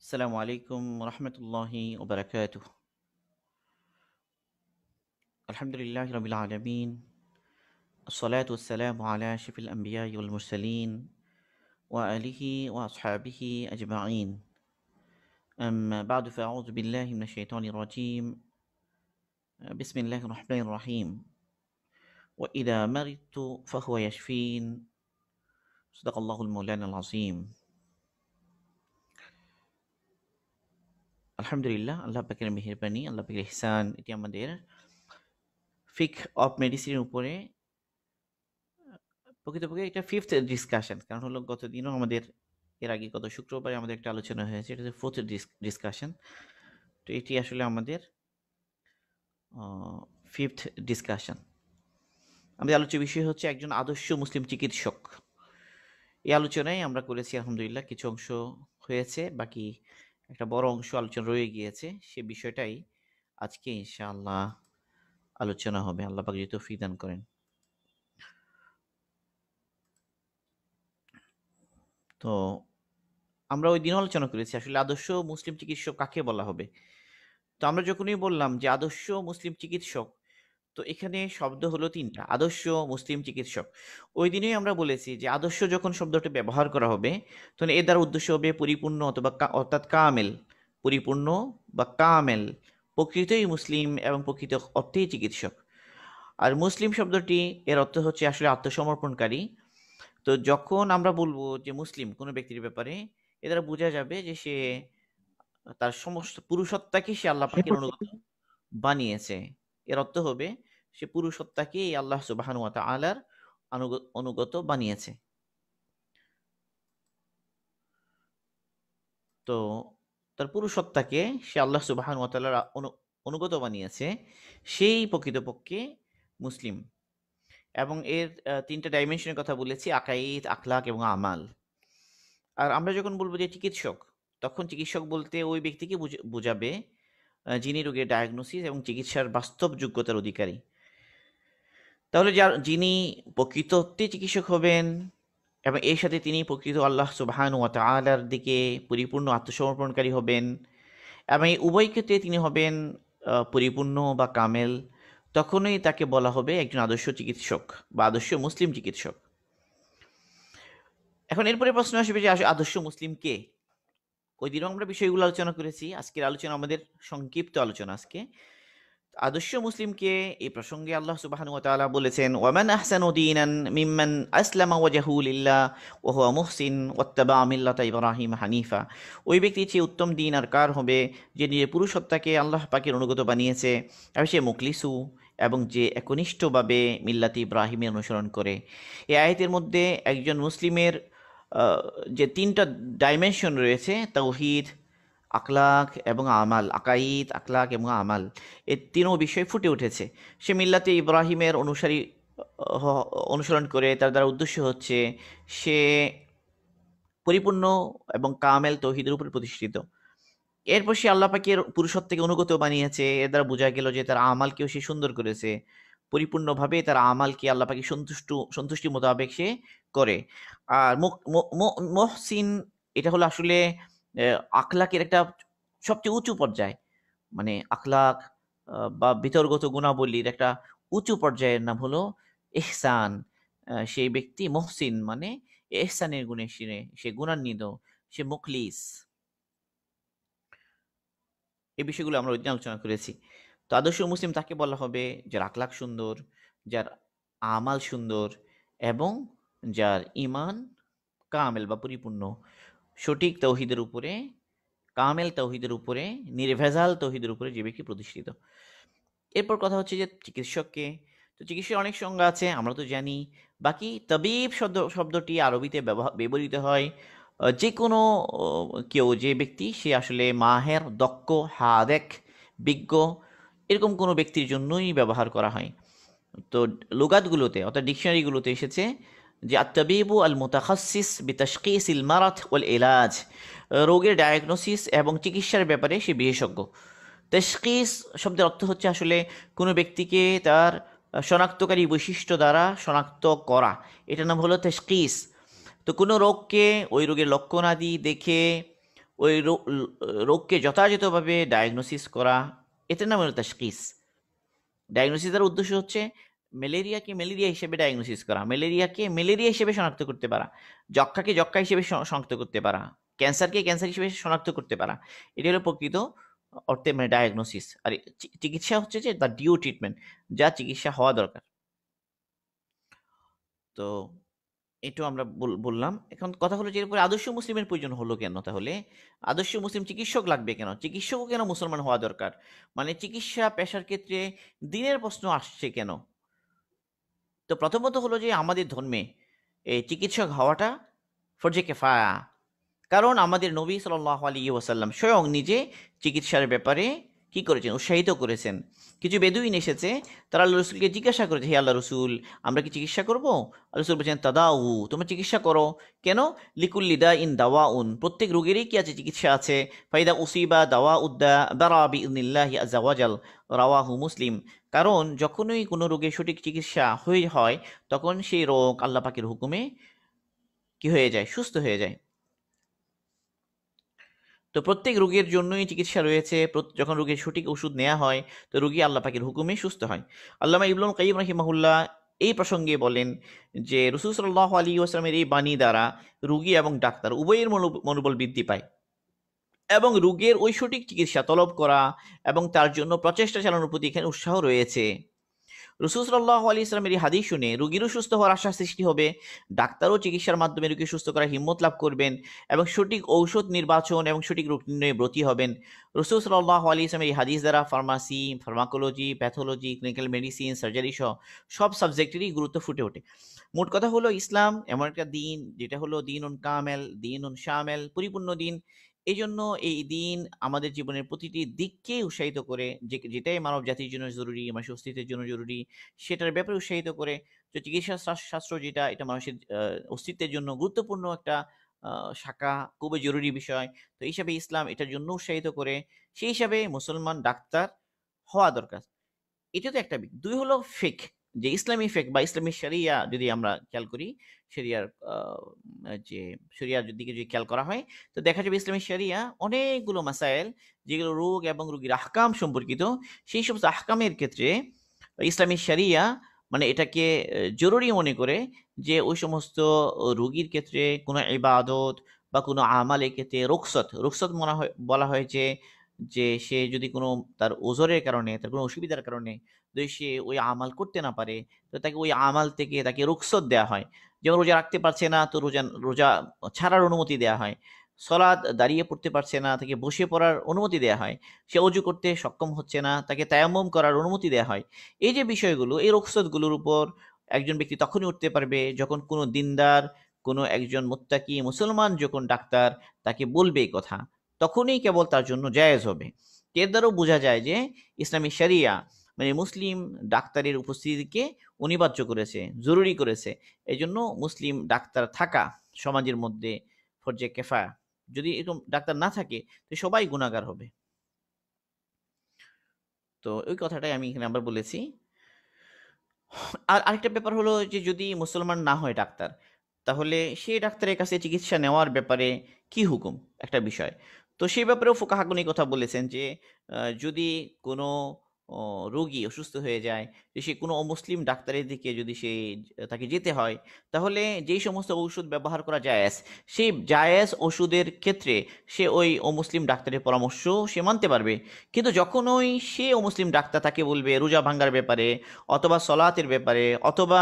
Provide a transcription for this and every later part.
السلام عليكم ورحمة الله وبركاته. الحمد لله رب العالمين، الصلاة والسلام على أشرف الأنبياء والمرسلين وآله وأصحابه أجمعين. أما بعد فأعوذ بالله من الشيطان الرجيم. بسم الله الرحمن الرحيم. وإذا مرضت فهو يشفين. صدق الله المولانا العظيم. আলহামদুলিল্লাহ, আল্লাহ পাকের মেহেরবানি, আল্লাহ পাকের ইহসান, এটি আমাদের ফিক অফ মেডিসিনের উপরে প্রকৃতপক্ষে এটা ফিফথ ডিসকাশন। কারণ হলো গত দিনও আমাদের এর আগে গত শুক্রবারে আমাদের একটা আলোচনা হয়েছে, এটা হচ্ছে ফোর্থ ডিসকাশন। তো এটি আসলে আমাদের ফিফথ ডিসকাশন। আমাদের আলোচ্য বিষয় হচ্ছে একজন আদর্শ মুসলিম চিকিৎসক। এই আলোচনায় আমরা করেছি আলহামদুলিল্লাহ, কিছু অংশ হয়েছে, বাকি একটা বড় অংশ আলোচনা রয়ে গিয়েছে। সে বিষয়টাই আজকে ইনশাআল্লাহ আলোচনা হবে, আল্লাহ পাক যদি তৌফিক দান করেন। তো আমরা ওই দিন আলোচনা করেছি আসলে আদর্শ মুসলিম চিকিৎসক কাকে বলা হবে। তো আমরা যখনই বললাম যে আদর্শ মুসলিম চিকিৎসক, তো এখানে শব্দ হলো তিনটা, আদর্শ মুসলিম চিকিৎসক। ওই দিনেই আমরা বলেছি যে আদর্শ যখন শব্দটি ব্যবহার করা হবে, তখন এর দ্বারা উদ্দেশ্য হবে পরিপূর্ণ অথবা অর্থাৎ কামেল, পরিপূর্ণ বা কামেল, প্রকৃতই মুসলিম এবং প্রকৃত অর্থেই চিকিৎসক। আর মুসলিম শব্দটি এর অর্থ হচ্ছে আসলে আত্মসমর্পণকারী। তো যখন আমরা বলবো যে মুসলিম কোনো ব্যক্তির ব্যাপারে, এ দ্বারা বোঝা যাবে যে সে তার সমস্ত পুরুষত্বাকে সে আল্লাহ পাকের অনুগত বানিয়েছে। এর অর্থ হবে সে পুরুষত্বাকে এই আল্লাহ সুবহানাহু ওয়া তাআলার অনুগত বানিয়েছে। তো তার পুরুষত্বাকে সে আল্লাহ সুবহানাহু ওয়া তাআলার অনুগত বানিয়েছে, সেই প্রকৃতপক্ষে মুসলিম। এবং এর তিনটা ডাইমেনশনের কথা বলেছি, আকাইদ, আখলাক এবং আমাল। আর আমরা যখন বলবো যে চিকিৎসক, তখন চিকিৎসক বলতে ওই ব্যক্তিকে বোঝাবে যিনি রোগের ডায়াগনোসিস এবং চিকিৎসার বাস্তব যোগ্যতার অধিকারী। তাহলে যিনি প্রকৃত অর্থে চিকিৎসক হবেন এবং এর সাথে তিনি প্রকৃত আল্লাহ সুবহানাহু ওয়া তাআলার দিকে পরিপূর্ণ আত্মসমর্পণকারী হবেন এবং এই উভয় ক্ষেত্রে তিনি হবেন পরিপূর্ণ বা কামেল, তখনই তাকে বলা হবে একজন আদর্শ চিকিৎসক বা আদর্শ মুসলিম চিকিৎসক। এখন এরপরে প্রশ্ন আসবে যে আদর্শ মুসলিম কে? ওই দিনও আমরা বিষয়গুলো আলোচনা করেছি, আজকের আলোচনা আমাদের সংক্ষিপ্ত আলোচনা। আজকে আদর্শ মুসলিমকে এই প্রসঙ্গে আল্লাহ সুবহানাহু ওয়া তাআলা বলেছেন, ওয়ামান আহসানু দীনান মিম্মান আসলামা ওয়াজহু লিল্লাহ ওয়া হুয়া মুহসিন ওয়াত্তাবা মিল্লাতা ইব্রাহিম হানিফা। ওই ব্যক্তির চেয়ে উত্তম দিন আর কার হবে, যে নিজের পুরুষত্বাকে আল্লাহ পাকের অনুগত বানিয়েছে এবং সে মুখলিসু এবং যে একনিষ্ঠভাবে মিল্লাতি ইব্রাহিমের অনুসরণ করে। এই আয়াতের মধ্যে একজন মুসলিমের যে তিনটা ডাইমেনশন রয়েছে, তাওহীদ, আখলাক এবং আমাল, আকাইদ, আখলাক এবং আমাল, এই তিনও বিষয় ফুটে উঠেছে। সে মিল্লাতে ইব্রাহিমের অনুসরণ করে, তার দ্বারা উদ্দেশ্য হচ্ছে সে পরিপূর্ণ এবং কামেল তৌহিদের উপর প্রতিষ্ঠিত। এরপর সে আল্লাহ পাকের পুরুষত্বকে অনুগত বানিয়েছে, এর দ্বারা বোঝা গেল যে তার আমালকেও সে সুন্দর করেছে, পরিপূর্ণভাবে তার আমালকে আল্লাহ পাকের সন্তুষ্টি মোতাবেক সে করে। আর মুহসিন, এটা হলো আসলে আখলাকের একটা সবচেয়ে উঁচু পর্যায়, মানে আখলাক বা বিতর্গত গুণাবলীর একটা উঁচু পর্যায়ের নাম হলো ইহসান। সেই ব্যক্তি মুহসিন মানে ইহসানের গুণে সে গুণান্বিত, সে মুখলিস। এই বিষয়গুলো আমরা ওই দিন আলোচনা করেছি। তো আদর্শ মুসলিম তাকে বলা হবে যার আখলাক সুন্দর, যার আমাল সুন্দর এবং যার ঈমান কামেল বা পরিপূর্ণ, সঠিক তাওহীদের উপরে, কামেল তাওহীদের উপরে, নির্ভেজাল তাওহীদের উপরে যে ব্যক্তি প্রতিষ্ঠিত। এরপর কথা হচ্ছে যে চিকিৎসককে, তো চিকিৎসার অনেক সংজ্ঞা আছে আমরা তো জানি। বাকি তাবিব শব্দটি আরবিতে ব্যবহৃত হয় যে কোনো কেউ, যে ব্যক্তি সে আসলে মাহের, দক্ষ, হাদেক, বিজ্ঞ, এরকম কোনো ব্যক্তির জন্যই ব্যবহার করা হয়। তো লুগাতগুলোতে অর্থাৎ ডিকশনারিগুলোতে এসেছে যে আত-তাবিবু আল মুতাখাসসিস বিতাশখীসিল মারাদ ওয়াল ইলাজ, রোগের ডায়াগনোসিস এবং চিকিৎসার ব্যাপারে সে বিশেষজ্ঞ। তাশখীস শব্দের অর্থ হচ্ছে আসলে কোনো ব্যক্তিকে তার শনাক্তকারী বৈশিষ্ট্য দ্বারা শনাক্ত করা, এটার নাম হলো তাশখীস। তো কোনো রোগকে ওই রোগের লক্ষণাদি দেখে ওই রোগকে যথাযথভাবে ডায়াগনোসিস করা, এটার নাম হলো তাশখিস। ডায়াগনোসিসের উদ্দেশ্য হচ্ছে ম্যালেরিয়াকে ম্যালেরিয়া হিসেবে ডায়াগনোসিস করা, ম্যালেরিয়াকে ম্যালেরিয়া হিসেবে শনাক্ত করতে পারা, যক্ষ্মাকে যক্ষ্মা হিসেবে শনাক্ত করতে পারা, ক্যান্সারকে ক্যান্সার হিসেবে শনাক্ত করতে পারা। এটি হলো প্রকৃত অর্থে মানে ডায়াগনোসিস। আর চিকিৎসা হচ্ছে যে দ্য ডিউ ট্রিটমেন্ট, যা চিকিৎসা হওয়া দরকার। তো এটাও আমরা বললাম। এখন কথা হলো যে এরপরে আদর্শ মুসলিমের প্রয়োজন হলো কেন? তাহলে আদর্শ মুসলিম চিকিৎসক লাগবে কেন? চিকিৎসকও কেন মুসলমান হওয়া দরকার? মানে চিকিৎসা পেশার ক্ষেত্রে দিনের প্রশ্ন আসছে কেন? তো প্রথমত হলো যে আমাদের ধর্মে এই চিকিৎসক হওয়াটা ফরজে কেফায়া। কারণ আমাদের নবী সাল্লাল্লাহু আলাইহি ওয়াসাল্লাম স্বয়ং নিজে চিকিৎসার ব্যাপারে কি করেছেন? উৎসাহিত করেছেন। কিছু বেদুইন এসেছে, তারা আল্লাহ রসুলকে জিজ্ঞাসা করেছে, হে আল্লাহ রসুল, আমরা কি চিকিৎসা করব? আল্লাহ রসুল বলছেন, তাদাউ, তোমরা চিকিৎসা করো। কেন? লিকুল্লি দাইন দাওয়াউন, প্রত্যেক রোগেরই কি আছে? চিকিৎসা আছে। ফাইদা উসিবা দাওয়া উদ্দা দারা বিইذনিল্লাহি আযযা ওয়াজাল, রাওয়াহু মুসলিম। কারণ যখনই কোনো রোগের সঠিক চিকিৎসা হয় তখন সেই রোগ আল্লাহ পাকের হুকুমে কি হয়ে যায়? সুস্থ হয়ে যায়। তো প্রত্যেক রোগের জন্যই চিকিৎসা রয়েছে। যখন রোগের সঠিক ওষুধ নেওয়া হয় তো রোগী আল্লাহ পাকের হুকুমে সুস্থ হয়। আল্লামা ইবনুল কাইয়িম রাহিমাহুল্লাহ এই প্রসঙ্গে বলেন যে রাসূল সাল্লাল্লাহু আলাইহি ওয়াসাল্লামের এই বাণী দ্বারা রোগী এবং ডাক্তার উভয়ের মনোবল বৃদ্ধি পায় এবং রোগের ওই সঠিক চিকিৎসা তলব করা এবং তার জন্য প্রচেষ্টা চালানোর প্রতি এখানে উৎসাহ রয়েছে। রাসূল সাল্লাল্লাহু আলাইহি ওয়াসাল্লামের এই হাদিস শুনে রোগীরও সুস্থ হওয়ার আশা সৃষ্টি হবে, ডাক্তারও চিকিৎসার মাধ্যমে রোগী সুস্থ করার হিম্মত লাভ করবেন এবং সঠিক ঔষধ নির্বাচন এবং সঠিক রোগ নির্ণয়ে ব্রতী হবেন। রাসূল সাল্লাল্লাহু আলাইহি ওয়াসাল্লামের এই হাদিস দ্বারা pharmacy, pharmacology, pathology, clinical medicine, surgery সহ সব সাবজেক্টেরই গুরুত্ব ফুটে ওঠে। মোট কথা হলো ইসলাম এমন একটা দিন যেটা হলো দীনুন কামেল, দীনুন শামেল, পরিপূর্ণ দিন। এই জন্য এই দিন আমাদের জীবনের প্রতিটি দিককে উৎসাহিত করে, যেটাই মানব জাতির জন্য জরুরি, মানুষের অস্তিত্বের জন্য জরুরি, সেটার ব্যাপারে উৎসাহিত করে। যে চিকিৎসা শাস্ত্র যেটা, এটা মানুষের অস্তিত্বের জন্য গুরুত্বপূর্ণ একটা শাখা, খুবই জরুরি বিষয়। তো এই হিসাবে ইসলাম এটার জন্য উৎসাহিত করে। সেই হিসাবে মুসলমান ডাক্তার হওয়া দরকার। এটা তো একটা দিক। ২ হলো ফিকহ, যে ইসলামী ফিকহ বা ইসলামী শরিয়া যদি আমরা খেয়াল করি, শরিয়ার যে শরিয়ার দিকে যদি খেয়াল করা হয় তো দেখা যাবে ইসলামী শরিয়া অনেকগুলো মাসাইল যেগুলো রোগ এবং রোগীর আহকাম সম্পর্কিত, সেই সমস্ত আহকামের ক্ষেত্রে ইসলামী শরিয়া মানে এটাকে জরুরি মনে করে যে ওই সমস্ত রোগীর ক্ষেত্রে কোনো ইবাদত বা কোনো আমালের ক্ষেত্রে রুখসত বলা হয়েছে যে সে যদি কোনো তার ওজরের কারণে, তার কোনো অসুবিধার কারণে যদি সে ওই আমাল করতে না পারে তো তাকে ওই আমাল থেকে তাকে রুখসত দেওয়া হয়। যেমন রোজা রাখতে পারছে না তো রোজা ছাড়ার অনুমতি দেওয়া হয়। সলাৎ দাঁড়িয়ে পড়তে পারছে না, তাকে বসে পড়ার অনুমতি দেওয়া হয়। সে অজু করতে সক্ষম হচ্ছে না, তাকে তায়াম্মুম করার অনুমতি দেওয়া হয়। এই যে বিষয়গুলো, এই রুখসতগুলোর উপর একজন ব্যক্তি তখনই উঠতে পারবে যখন কোনো দিনদার, কোনো একজন মুত্তাকি মুসলমান যখন ডাক্তার তাকে বলবে এই কথা, তখনই কেবল তার জন্য জায়েজ হবে। এর দ্বারাও বোঝা যায় যে ইসলামী শরিয়া মানে মুসলিম ডাক্তারের উপস্থিতিকে অনিবার্য করেছে, জরুরি করেছে। এই জন্য মুসলিম ডাক্তার থাকা সমাজের মধ্যে ফরজে কেফায়া। যদি এরকম ডাক্তার না থাকে তো সবাই গুনাহগার হবে। তো ওই কথাটাই আমি এখানে আবার বলেছি। আর আরেকটা ব্যাপার হলো যে যদি মুসলমান না হয় ডাক্তার, তাহলে সেই ডাক্তারের কাছে চিকিৎসা নেওয়ার ব্যাপারে কি হুকুম? একটা বিষয়। তো সেই ব্যাপারেও ফুকাহাগুনি কথা বলেছেন যে যদি কোনো রোগী অসুস্থ হয়ে যায়, যে সে কোনো অমুসলিম ডাক্তারের দিকে যদি তাকে যেতে হয়, তাহলে যেই সমস্ত ঔষধ ব্যবহার করা জায়েজ, সেই জায়েজ ওষুধের ক্ষেত্রে সে ওই অমুসলিম ডাক্তারের পরামর্শ সে মানতে পারবে। কিন্তু যখন ওই সে অমুসলিম ডাক্তার তাকে বলবে রোজা ভাঙ্গার ব্যাপারে অথবা সলাতের ব্যাপারে অথবা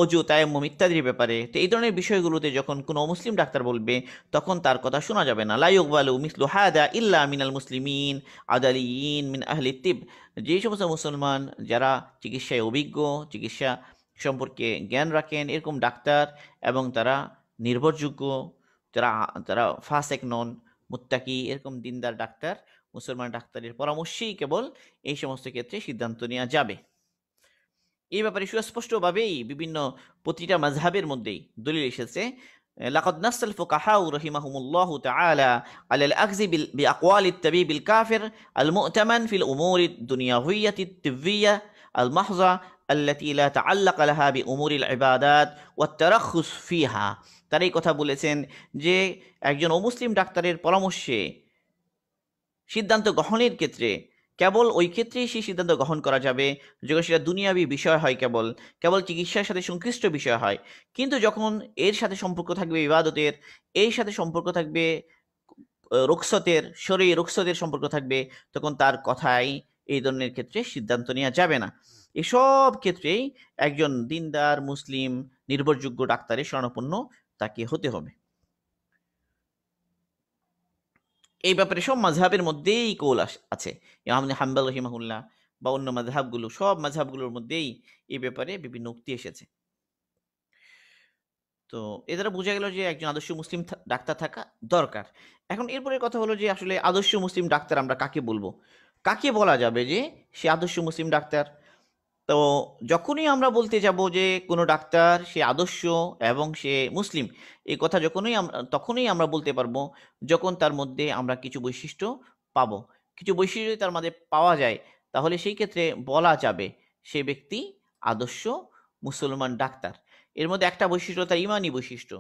অজু, তায়াম্মুম ইত্যাদির ব্যাপারে, তো এই ধরনের বিষয়গুলোতে যখন কোনো অমুসলিম ডাক্তার বলবে তখন তার কথা শোনা যাবে না। লা ইউকবালু মিসলু হাদা ইল্লা মিনাল মুসলিমিন আদালিয়িন মিন আহলি তিব। যে সমস্ত মুসলমান যারা চিকিৎসায় অভিজ্ঞ, চিকিৎসা সম্পর্কে জ্ঞান রাখেন, এরকম ডাক্তার এবং তারা নির্ভরযোগ্য, যারা তারা ফাসেক নন, মুত্তাকি, এরকম দিনদার ডাক্তার, মুসলমান ডাক্তারের পরামর্শেই কেবল এই সমস্ত ক্ষেত্রে সিদ্ধান্ত নেওয়া যাবে। এই ব্যাপারে সুস্পষ্টভাবেই বিভিন্ন প্রতিটা মাযহাবের মধ্যেই দলিল এসেছে। লাকাদ নাসাল ফুকাহাউ রাহিমাহুমুল্লাহু তাআলা আলাল আখযি বিআকওয়ালিত তাবিবিল কাফির আল মু'তামান ফিল উমুরিদ দুনিয়াউইয়াতিত তিব্বিয়া আল মাহযা التي لا تعلق لها بأمور العبادات والترخص فيها তারা এই কথা বলেছেন যে একজন অমুসলিম ডাক্তারের পরামর্শে সিদ্ধান্ত গ্রহণের ক্ষেত্রে কেবল ওই ক্ষেত্রেই সেই সিদ্ধান্ত গ্রহণ করা যাবে যখন সেটা দুনিয়াবী বিষয় হয়, কেবল কেবল চিকিৎসার সাথে সংশ্লিষ্ট বিষয় হয়। কিন্তু যখন এর সাথে সম্পর্ক থাকবে ইবাদতের, এর সাথে সম্পর্ক থাকবে রুখসতের, শরীর রুখসতের সম্পর্ক থাকবে, তখন তার কথাই এই ধরনের ক্ষেত্রে সিদ্ধান্ত নেওয়া যাবে না। এসব ক্ষেত্রেই একজন দিনদার মুসলিম নির্ভরযোগ্য ডাক্তারের শরণাপন্ন তাকে হতে হবে। এই ব্যাপারে সব মাযহাবের মধ্যেই কৌল আছে। ইমাম হাম্বল রহিমাহুল্লাহ বা অন্য মাযহাবগুলো, সব মাযহাবগুলোর মধ্যেই এই ব্যাপারে বিভিন্ন উক্তি এসেছে। তো এ দ্বারা বোঝা গেল যে একজন আদর্শ মুসলিম ডাক্তার থাকা দরকার। এখন এরপরে কথা হলো যে আসলে আদর্শ মুসলিম ডাক্তার আমরা কাকে বলবো? কাকে বলা যাবে যে সে আদর্শ মুসলিম ডাক্তার? তো যখনই আমরা বলতে যাব যে কোনো ডাক্তার সে আদর্শ এবং সে মুসলিম, এই কথা তখনই আমরা বলতে পারবো যখন তার মধ্যে আমরা কিছু বৈশিষ্ট্য পাবো। কিছু বৈশিষ্ট্য যদি তার মধ্যে পাওয়া যায়, তাহলে সেই ক্ষেত্রে বলা যাবে সে ব্যক্তি আদর্শ মুসলমান ডাক্তার। এর মধ্যে একটা বৈশিষ্ট্য তার ইমানি বৈশিষ্ট্য,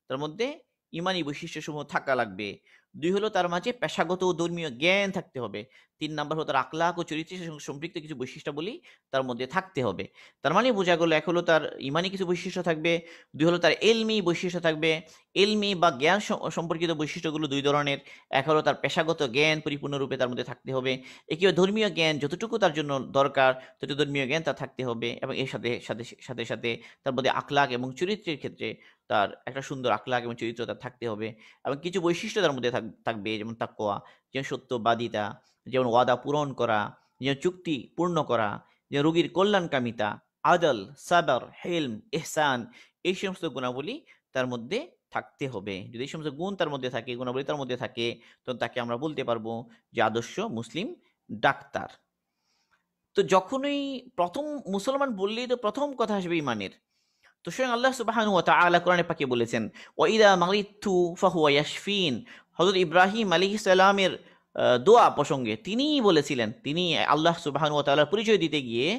তার মধ্যে ইমানি বৈশিষ্ট্যসমূহ থাকা লাগবে। 2 হলো তার মাঝে পেশাগত ও ধর্মীয় জ্ঞান থাকতে হবে। 3 নাম্বার হলো তার আখলাক ও চরিত্রের সঙ্গে সম্পৃক্ত কিছু বৈশিষ্ট্যাবলী তার মধ্যে থাকতে হবে। তার মানে বোঝা গেল, এক হলো তার ইমানি কিছু বৈশিষ্ট্য থাকবে, 2 হলো তার এলমি বৈশিষ্ট্য থাকবে। এলমি বা জ্ঞান সম্পর্কিত বৈশিষ্ট্যগুলো 2 ধরনের। এক হলো তার পেশাগত জ্ঞান পরিপূর্ণরূপে তার মধ্যে থাকতে হবে। একিও ধর্মীয় জ্ঞান যতটুকু তার জন্য দরকার তত ধর্মীয় জ্ঞান তার থাকতে হবে, এবং এর সাথে তার মধ্যে আখলাক এবং চরিত্রের ক্ষেত্রে তার একটা সুন্দর আখলাক এবং চরিত্র তার থাকতে হবে। এবং কিছু বৈশিষ্ট্য তার মধ্যে থাকবে, যেমন তাকওয়া, যেমন সত্যবাদিতা, যেমন ওয়াদা পূরণ করা, যেমন চুক্তি পূর্ণ করা, যে রোগীর কল্যাণকামিতা, আদল, সাবর, হেলম, ইহসান, এই সমস্ত গুণাবলী তার মধ্যে থাকতে হবে। যদি এই সমস্ত গুণ তার মধ্যে থাকে, গুণাবলী তার মধ্যে থাকে, তখন তাকে আমরা বলতে পারবো যে আদর্শ মুসলিম ডাক্তার। তো যখনই প্রথম মুসলমান বললেই তো প্রথম কথা আসবে ইমানের। তো স্বয়ং আল্লাহ সুবহানাহু ওয়া তাআলা কোরআনে পাকে বলেছেন, ওয়া ইযা মারিতু ফাহুয়া ইয়াশফিন। হযরত ইব্রাহিম আলাইহিস সালামের দোয়া প্রসঙ্গে তিনিই বলেছিলেন, তিনি আল্লাহ সুবহানাহু ওয়া তাআলার পরিচয় দিতে গিয়ে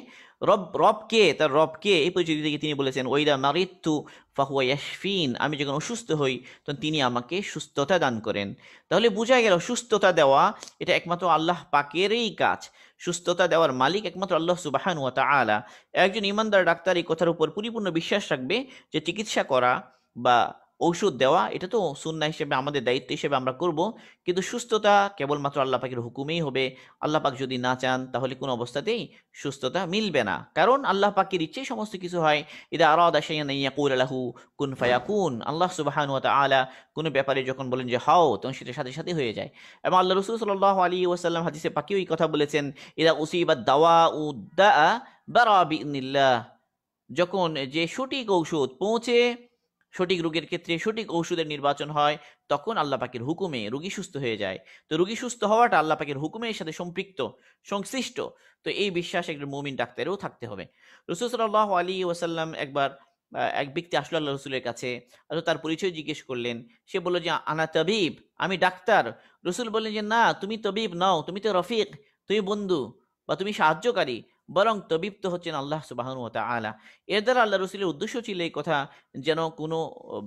তার রবকে এই পরিচয় দিতে গিয়ে তিনি বলেছেন, ওয়া ইযা মারিতু ফাহুয়া ইয়াশফিন, আমি যখন অসুস্থ হই তখন তিনি আমাকে সুস্থতা দান করেন। তাহলে বোঝা গেল সুস্থতা দেওয়া এটা একমাত্র আল্লাহ পাকেরই কাজ। সুস্থতা দেওয়ার মালিক একমাত্র আল্লাহ সুবহানাহু ওয়া তাআলা। একজন ইমানদার ডাক্তার এই কথার উপর পরিপূর্ণ বিশ্বাস রাখবে যে চিকিৎসা করা বা ঔষধ দেওয়া এটা তো সুন্নাহ হিসেবে, আমাদের দায়িত্ব হিসেবে আমরা করব, কিন্তু সুস্থতা কেবলমাত্র আল্লাহ পাকের হুকুমেই হবে। আল্লাহ পাক যদি না চান তাহলে কোনো অবস্থাতেই সুস্থতা মিলবে না, কারণ আল্লাহ পাকের ইচ্ছেই সমস্ত কিছু হয়। ইদা আরাদা শাইআন ইয়াকুল লাহু কুন ফায়াকুন। আল্লাহ সুবহানাহু ওয়া তাআলা কোনো ব্যাপারে যখন বলেন যে হও, তখন সেটা সাথে সাথে হয়ে যায়। এবং আল্লাহ রাসূল সাল্লাল্লাহু আলাইহি ওয়াসাল্লাম হাদিসে পাকেও এই কথা বলেছেন, ইদা উসিবাদ দাওয়াউ দাআ বারা বিইذনিল্লাহ। যখন যে সঠিক ঔষধ পৌঁছে, সঠিক রোগের ক্ষেত্রে সঠিক ঔষধের নির্বাচন হয়, তখন আল্লাহ পাকের হুকুমে রোগী সুস্থ হয়ে যায়। তো রোগী সুস্থ হওয়াটা আল্লাহ পাকের হুকুমের সাথে সম্পৃক্ত, সংশ্লিষ্ট। তো এই বিশ্বাস একজন মুমিন ডাক্তারেও থাকতে হবে। রাসূল সাল্লাল্লাহু আলাইহি ওয়াসাল্লাম একবার এক ব্যক্তি আসলো আল্লাহ রসুলের কাছে, আর তার পরিচয় জিজ্ঞেস করলেন। সে বলল যে আনা তাবিব, আমি ডাক্তার। রসুল বললেন যে না, তুমি তবিব নও, তুমি তো রফিক, তুমি বন্ধু বা তুমি সাহায্যকারী, বরং তবিব তো হচ্ছেন আল্লাহ সুবহানাহু ওয়া তাআলা। এর দ্বারা আল্লাহ রসুলের উদ্দেশ্য ছিল এই কথা, যেন কোনো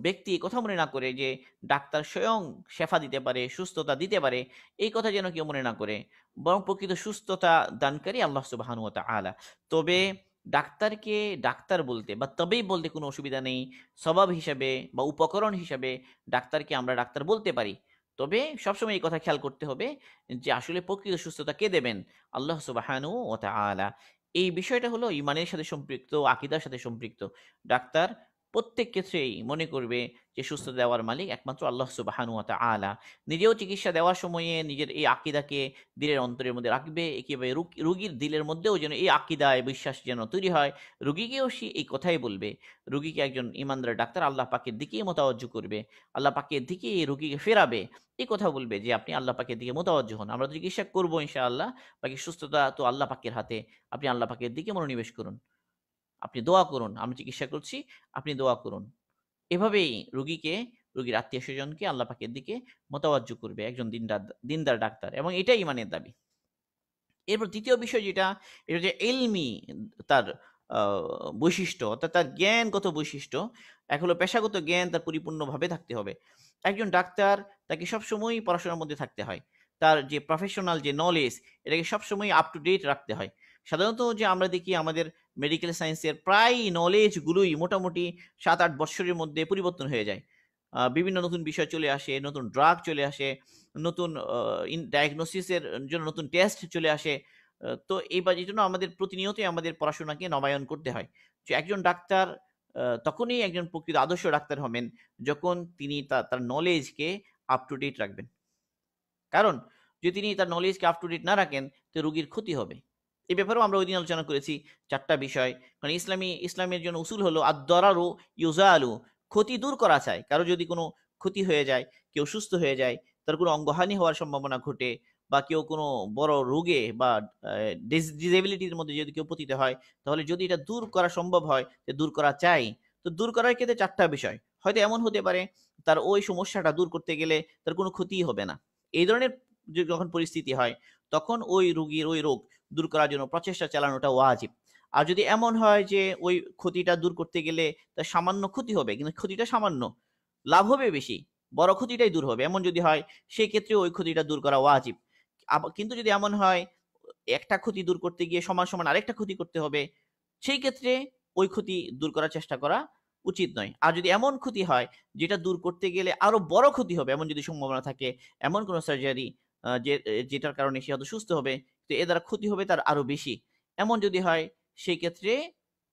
ব্যক্তি এই কথা মনে না করে যে ডাক্তার স্বয়ং শেফা দিতে পারে, সুস্থতা দিতে পারে, এই কথা যেন কেউ মনে না করে, বরং প্রকৃত সুস্থতা দানকারী আল্লাহ সুবহানাহু ওয়া তাআলা। তবে ডাক্তারকে ডাক্তার বলতে বা তবেই বলতে কোনো অসুবিধা নেই। সবাব হিসাবে বা উপকরণ হিসাবে ডাক্তারকে আমরা ডাক্তার বলতে পারি। তবে সবসময় এই কথা খেয়াল করতে হবে যে আসলে প্রকৃত সুস্থতা কে দেবেন? আল্লাহ সুবহানাহু ওয়া তাআলা। এই বিষয়টা হলো ইমানের সাথে সম্পৃক্ত, আকীদার সাথে সম্পৃক্ত। ডাক্তার প্রত্যেক ক্ষেত্রেই মনে করবে যে সুস্থতা দেওয়ার মালিক একমাত্র আল্লাহ সুবহানাহু ওয়া তাআলা। নিজেও চিকিৎসা দেওয়ার সময়ে নিজের এই আকীদাকে দিলের অন্তরের মধ্যে রাখবে, একেবারে রুগীর দিলের মধ্যেও যেন এই আকীদা, এই বিশ্বাস যেন তৈরি হয়। রুগীকেও সে এই কথাই বলবে। রুগীকে একজন ইমানদার ডাক্তার আল্লাহ পাকের দিকেই মোতাওয়াজ্জু করবে, আল্লাহ পাকের দিকে এই রুগীকে ফেরাবে। এই কথা বলবে যে আপনি আল্লাহ পাকের দিকে মোতাওয়াজ্জু হন, আমরা তো চিকিৎসা করবো ইনশাআল্লাহ, বাকি সুস্থতা তো আল্লাহ পাকের হাতে। আপনি আল্লাহ পাকের দিকে মনোনিবেশ করুন, আপনি দোয়া করুন, আমি চিকিৎসা করছি, আপনি দোয়া করুন। এভাবেই রুগীর আত্মীয় স্বজনকে আল্লাহ পাকের দিকে মোতাওয়াজ্জু করবে একজন দিনদার ডাক্তার, এবং এটাই ইমানের দাবি। এরপর দ্বিতীয় বিষয় যেটা, এটা যে এলমি তার বৈশিষ্ট্য, অর্থাৎ তার জ্ঞানগত বৈশিষ্ট্য, এক হলো পেশাগত জ্ঞান তার পরিপূর্ণভাবে থাকতে হবে। একজন ডাক্তার, তাকে সবসময়ই পড়াশোনার মধ্যে থাকতে হয়। তার যে প্রফেশনাল যে নলেজ, এটাকে সবসময় আপ টু ডেট রাখতে হয়। সাধারণত যে আমরা দেখি আমাদের মেডিকেল সায়েন্সের প্রায় নলেজগুলোই মোটামুটি 7-8 বৎসরের মধ্যে পরিবর্তন হয়ে যায়। বিভিন্ন নতুন বিষয় চলে আসে, নতুন ড্রাগ চলে আসে, নতুন ডায়াগনোসিসের জন্য নতুন টেস্ট চলে আসে। তো এই জন্য আমাদের প্রতিনিয়তই আমাদের পড়াশোনাকে নবায়ন করতে হয়। যে একজন ডাক্তার তখনই একজন প্রকৃত আদর্শ ডাক্তার হবেন যখন তিনি তার নলেজকে আপ টু ডেট রাখবেন। কারণ যদি তিনি তার নলেজকে আপ টু ডেট না রাখেন, তো রোগীর ক্ষতি হবে। এই ব্যাপারেও আমরা ওই দিন আলোচনা করেছি 4টা বিষয়। কারণ ইসলামের জন্য উসুল হলো আদ-দারারু ইউজালু, ক্ষতি দূর করা চাই। কারো যদি কোনো ক্ষতি হয়ে যায়, কেউ সুস্থ হয়ে যায়, তার কোনো অঙ্গহানি হওয়ার সম্ভাবনা ঘটে, বা কেউ কোনো বড় রোগে বা ডিসেবিলিটির মধ্যে যদি কেউ পতিত হয়, তাহলে যদি এটা দূর করা সম্ভব হয়, যে দূর করা চাই, তো দূর করার ক্ষেত্রে 4টা বিষয়। হয়তো এমন হতে পারে তার ওই সমস্যাটা দূর করতে গেলে তার কোনো ক্ষতিই হবে না। এই ধরনের যখন পরিস্থিতি হয়, তখন ওই রোগীর ওই রোগ দূর করার জন্য প্রচেষ্টা চালানোটা ওয়াজিব। আর যদি এমন হয় যে ওই ক্ষতিটা দূর করতে গেলে তার সামান্য ক্ষতি হবে, কিন্তু ক্ষতিটা সামান্য, লাভ হবে বেশি, বড় ক্ষতিটাই দূর হবে, এমন যদি হয়, সেই ক্ষেত্রে ওই ক্ষতিটা দূর করা ওয়াজিব। কিন্তু যদি এমন হয় একটা ক্ষতি দূর করতে গিয়ে সমান সমান আরেকটা ক্ষতি করতে হবে, সেই ক্ষেত্রে ওই ক্ষতি দূর করার চেষ্টা করা উচিত নয়। আর যদি এমন ক্ষতি হয় যেটা দূর করতে গেলে আরো বড় ক্ষতি হবে, এমন যদি সম্ভাবনা থাকে, এমন কোনো সার্জারি যেটার কারণে সে হয়তো সুস্থ হবে, তো এ দ্বারা ক্ষতি হবে তার আরো বেশি, এমন যদি হয়, সেই ক্ষেত্রে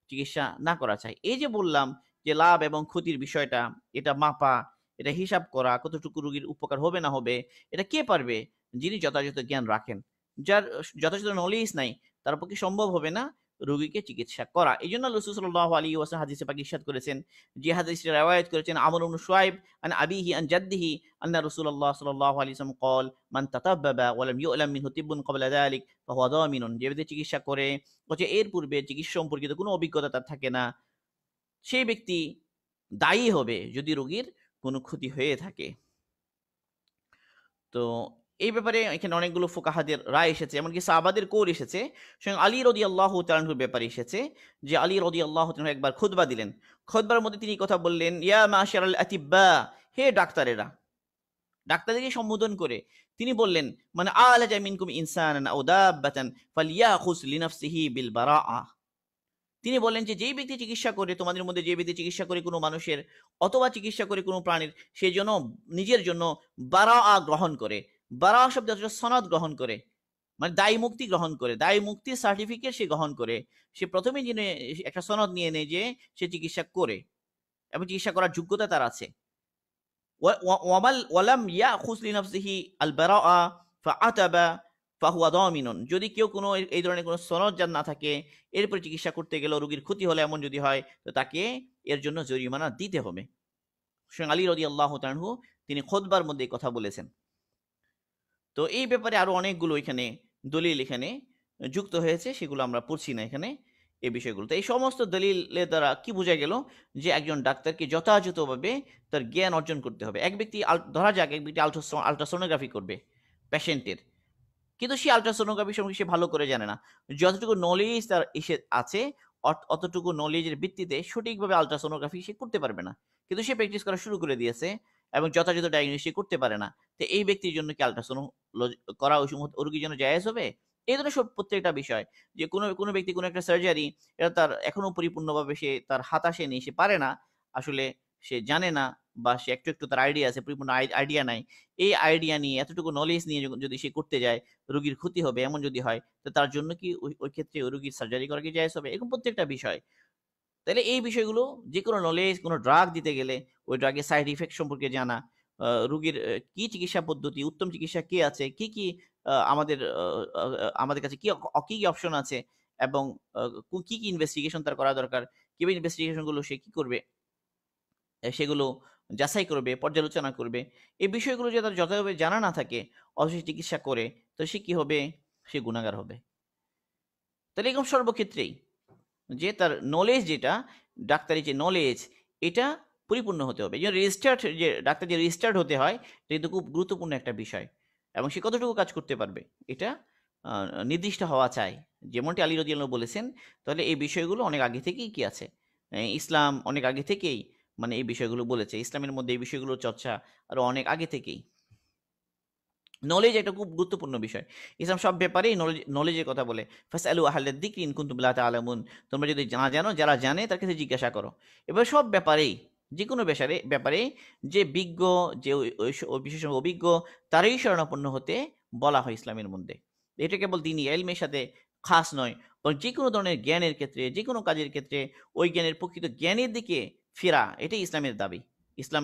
চিকিৎসা না করা চাই। এই যে বললাম যে লাভ এবং ক্ষতির বিষয়টা, এটা মাপা, এটা হিসাব করা, কতটুকু রোগীর উপকার হবে না হবে, এটা কে পারবে? যিনি যথাযথ জ্ঞান রাখেন। যার যথাযথ নলেজ নাই, তার পক্ষে সম্ভব হবে না রোগীকে চিকিৎসা করা। এই জন্য রাসূল সাল্লাল্লাহু আলাইহি ওয়াসাল্লাম হাদিসে পাক ইরশাদ করেছেন, যে হাদিসটি riwayat করেছেন আমর ইবনে শুআইব আন আবিহি আন জাদ্দিহি আন্না রাসূলুল্লাহ সাল্লাল্লাহু আলাইহি ওয়াসাল্লাম قال মান তাতাব্বাবা ওয়া লাম ইউ'লাম মিনহু তিব্বুন ক্বাবলা যালিক ফাহুয়া দামিনুন। যে ব্যক্তি চিকিৎসা করে, বলছে এর পূর্বে চিকিৎসা সম্পর্কিত কোনো অভিজ্ঞতা তার থাকে না, সেই ব্যক্তি দায়ী হবে যদি রোগীর কোনো ক্ষতি হয়ে থাকে। তো এই ব্যাপারে এখানে অনেকগুলো ফুকাহাদের রায় এসেছে, এমনকি সাহাবাদের কৌল এসেছে। স্বয়ং আলী রাদিয়াল্লাহু তাআলা আনহুর ব্যাপারে এসেছে যে আলী রাদিয়াল্লাহু তাআলা একবার খুতবা দিলেন। খুতবার মধ্যে তিনি কথা বললেন, ইয়া মাশারাল আতিব্বা, হে ডাক্তারেরা। ডাক্তারদেরকে সম্বোধন করে তিনি বললেন, মানে আলাজা মিনকুম ইনসানান আও দাব্বাতান ফালিয়াখুজ লিনাফসিহি বিল বারাআ। তিনি বলেন যে যেই ব্যক্তি চিকিৎসা করে, তোমাদের মধ্যে যে ব্যক্তি চিকিৎসা করে কোনো মানুষের অথবা চিকিৎসা করে কোনো প্রাণীর, সে যেন নিজের জন্য বারাআ গ্রহণ করে। বারাআ শব্দ অর্থ সনদ গ্রহণ করে, মানে দায়ী মুক্তি গ্রহণ করে, দায়ী মুক্তির সার্টিফিকেট সে গ্রহণ করে। সে প্রথমেই জেনে একটা সনদ নিয়ে নেয় যে সে চিকিৎসা করে এবং চিকিৎসা করার যোগ্যতা তার আছে। ওয়ালাম ইয়াখুজ লিনাফসিহি আল বারাআ ফাআতাবা ফাহুয়া দামিনুন। যদি কেউ কোনো এই ধরনের কোনো সনদ যার না থাকে, এরপরে চিকিৎসা করতে গেলে রোগীর ক্ষতি হলে এমন যদি হয়, তো তাকে এর জন্য জরিমানা দিতে হবে। স্বয়ং আলী রাদিয়াল্লাহু তাআলা আনহু তিনি খুতবার মধ্যে এই কথা বলেছেন। তো এই ব্যাপারে আরো অনেকগুলো এখানে দলিল এখানে যুক্ত হয়েছে, সেগুলো আমরা পড়ছি না এখানে এই বিষয়গুলো। তো এই সমস্ত দলিলের দ্বারা কি বোঝা গেল, যে একজন ডাক্তারকে যথাযথভাবে তার জ্ঞান অর্জন করতে হবে। এক ব্যক্তি ধরা যাক এক ব্যক্তি আলট্রাসোনোগ্রাফি করবে পেশেন্টের, কিন্তু সে আলট্রাসোনোগ্রাফি সম্পর্কে সে ভালো করে জানে না। যতটুকু নলেজ তার এসে আছে, অতটুকু নলেজের ভিত্তিতে সঠিকভাবে আলট্রাসোনোগ্রাফি সে করতে পারবে না, কিন্তু সে প্র্যাকটিস করা শুরু করে দিয়েছে এবং যথাযথ ডায়াগনোসিস করতে পারে না। তো এই ব্যক্তির জন্য কি আলট্রাসোনো করা ওই সময় রোগীর জন্য জায়েজ হবে? এই ধরনের সব প্রত্যেকটা বিষয়, যে কোনো ব্যক্তি কোনো একটা সার্জারি, এটা তার এখনো পরিপূর্ণভাবে সে তার হাত আসেনি, সে পারে না, আসলে সে জানে না, বা সে একটু একটু তার আইডিয়া আছে, পরিপূর্ণ আইডিয়া নাই। এই আইডিয়া নিয়ে, এতটুকু নলেজ নিয়ে যদি সে করতে যায়, রোগীর ক্ষতি হবে এমন যদি হয়, তো তার জন্য কি ওই ক্ষেত্রে ওই রোগীর সার্জারি করা কি জায়েজ হবে? এরকম প্রত্যেকটা বিষয়। তাহলে এই বিষয়গুলো, যে কোনো নলেজ, কোনো ড্রাগ দিতে গেলে ওই ড্রাগের সাইড ইফেক্ট সম্পর্কে জানা, রোগীর কি চিকিৎসা পদ্ধতি, উত্তম চিকিৎসা কি আছে, কি কি আমাদের কাছে কি কি কি অপশন আছে, এবং কি কি ইনভেস্টিগেশন তার করা দরকার, কিভাবে ইনভেস্টিগেশন গুলো সে কি করবে, সেগুলো যাচাই করবে, পর্যালোচনা করবে। এই বিষয়গুলো যদি তার যথাযথভাবে জানা না থাকে, অথচ চিকিৎসা করে, তো সে কি হবে? সে গুনাহগার হবে। তাহলে এরকম সর্বক্ষেত্রেই যে তার নলেজ, যেটা ডাক্তারি যে নলেজ, এটা পরিপূর্ণ হতে হবে। যে রেজিস্টার্ড, যে ডাক্তার যে রেজিস্টার্ড হতে হয়, এটা কিন্তু খুব গুরুত্বপূর্ণ একটা বিষয়, এবং সে কতটুকু কাজ করতে পারবে, এটা নির্দিষ্ট হওয়া চাই, যেমনটি আলী রাদিয়াল্লাহু বলেছেন, তাহলে এই বিষয়গুলো অনেক আগে থেকেই কি আছে, ইসলাম অনেক আগে থেকেই মানে এই বিষয়গুলো বলেছে। ইসলামের মধ্যে এই বিষয়গুলোর চর্চা আরো অনেক আগে থেকেই। নলেজ একটা খুব গুরুত্বপূর্ণ বিষয়। ইসলাম সব ব্যাপারেই নলেজের কথা বলে। ফাসআলু আহলা যিকরি ইন কুনতুম লা তা'লামুন। তোমরা যদি না জানো, যারা জানে তার কাছে জিজ্ঞাসা করো। এবার সব ব্যাপারেই, যেকোনো ব্যাপারে যে বিজ্ঞ, যে ওই বিশেষ অভিজ্ঞ, তারই শরণাপন্ন হতে বলা হয় ইসলামের মধ্যে। এটা কেবল দ্বীনি ইলমের সাথে খাস নয়, বরং যেকোনো ধরনের জ্ঞানের ক্ষেত্রে, যেকোনো কাজের ক্ষেত্রে ওই জ্ঞানের প্রকৃত জ্ঞানের দিকে ফেরা, এটাই ইসলামের দাবি। ইসলাম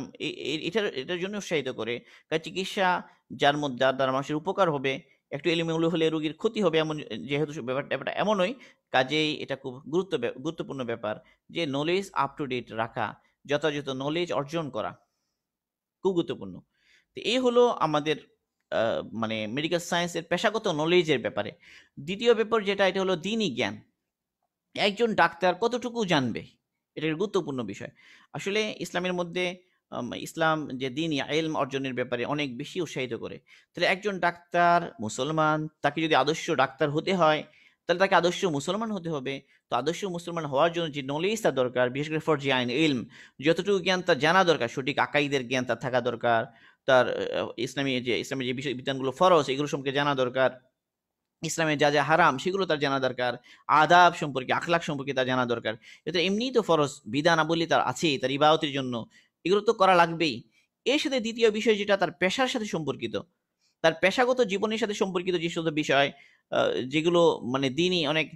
এটার জন্য উৎসাহিত করে। কারণ চিকিৎসা যার দ্বারা মানুষের উপকার হবে, একটু এলোমেলো হলে রোগীর ক্ষতি হবে, এমন যেহেতু ব্যাপারটা এমনই, কাজেই এটা খুব গুরুত্বপূর্ণ ব্যাপার যে নলেজ আপ টু ডেট রাখা, যথাযথ নলেজ অর্জন করা খুব গুরুত্বপূর্ণ। তো এই হলো আমাদের মানে মেডিকেল সায়েন্সের পেশাগত নলেজের ব্যাপারে। দ্বিতীয় ব্যাপার যেটা, এটা হলো দ্বীনি জ্ঞান। একজন ডাক্তার কতটুকু জানবে, এটা একটা গুরুত্বপূর্ণ বিষয়। আসলে ইসলামের মধ্যে ইসলাম যে দ্বীনি ইলম অর্জনের ব্যাপারে অনেক বেশি উৎসাহিত করে। তাহলে একজন ডাক্তার মুসলমান, তাকে যদি আদর্শ ডাক্তার হতে হয়, তাহলে তাকে আদর্শ মুসলমান হতে হবে। তো আদর্শ মুসলমান হওয়ার জন্য যে নলেজ তার দরকার, বিশেষ করে ফরজিয়াইন ইলম, যতটুকু জ্ঞান তার জানা দরকার, সঠিক আকাইদের জ্ঞান তার থাকা দরকার, তার ইসলামের যে বিষয় বিধানগুলো ফরজ, এগুলো সম্পর্কে জানা দরকার, ইসলামের যা যা হারাম সেগুলো তার জানা দরকার, আদাব সম্পর্কে, আখলাক সম্পর্কে তার জানা দরকার। এটা এমনিই তো ফরজ বিধানাবলী তার আছেই, তার ইবাদতের জন্য এগুলো তো করা লাগবেই। এর সাথে দ্বিতীয় বিষয় যেটা তার পেশার সাথে সম্পর্কিত, তার পেশাগত জীবনের সাথে সম্পর্কিত যে সমস্ত বিষয়, যেগুলো মানে দিনই অনেক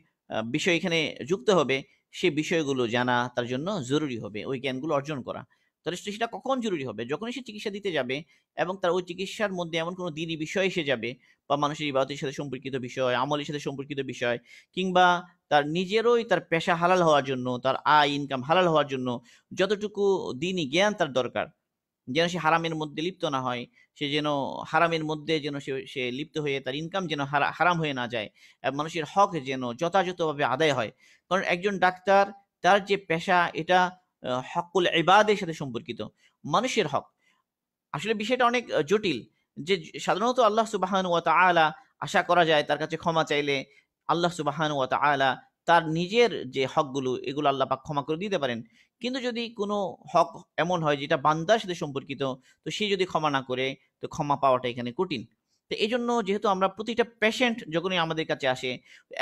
বিষয় এখানে যুক্ত হবে, সে বিষয়গুলো জানা তার জন্য জরুরি হবে, ওই জ্ঞানগুলো অর্জন করা। তাহলে সেটা কখন জরুরি হবে? যখনই সে চিকিৎসা দিতে যাবে এবং তার ওই চিকিৎসার মধ্যে এমন কোনো দিনই বিষয় এসে যাবে, বা মানুষের ইবাদতের সাথে সম্পর্কিত বিষয়, আমলের সাথে সম্পর্কিত বিষয়, কিংবা তার নিজেরই তার পেশা হালাল হওয়ার জন্য, তার আয় ইনকাম হালাল হওয়ার জন্য যতটুকু দিনই জ্ঞান তার দরকার, যেন সে হারামের মধ্যে লিপ্ত না হয়, সে যেন হারামের মধ্যে যেন সে লিপ্ত হয়ে তার ইনকাম যেন হারাম হয়ে না যায়, এবং মানুষের হক যেন যথাযথভাবে আদায় হয়। কারণ একজন ডাক্তার, তার যে পেশা, এটা হকুল ইবাদের সাথে সম্পর্কিত, মানুষের হক। আসলে বিষয়টা অনেক জটিল। যে সাধারণত আল্লাহ সুবহানাহু ওয়া তাআলা আশা করা যায় তার কাছে ক্ষমা চাইলে আল্লাহ সুবহানাহু ওয়া তাআলা তার নিজের যে হকগুলো, এগুলো আল্লাহ পাক ক্ষমা করে দিতে পারেন। কিন্তু যদি কোনো হক এমন হয় যেটা বান্দার সাথে সম্পর্কিত, তো সে যদি ক্ষমা না করে, তো ক্ষমা পাওয়াটা এখানে কঠিন। তো এজন্য যেহেতু আমরা প্রতিটা পেশেন্ট যখনই আমাদের কাছে আসে,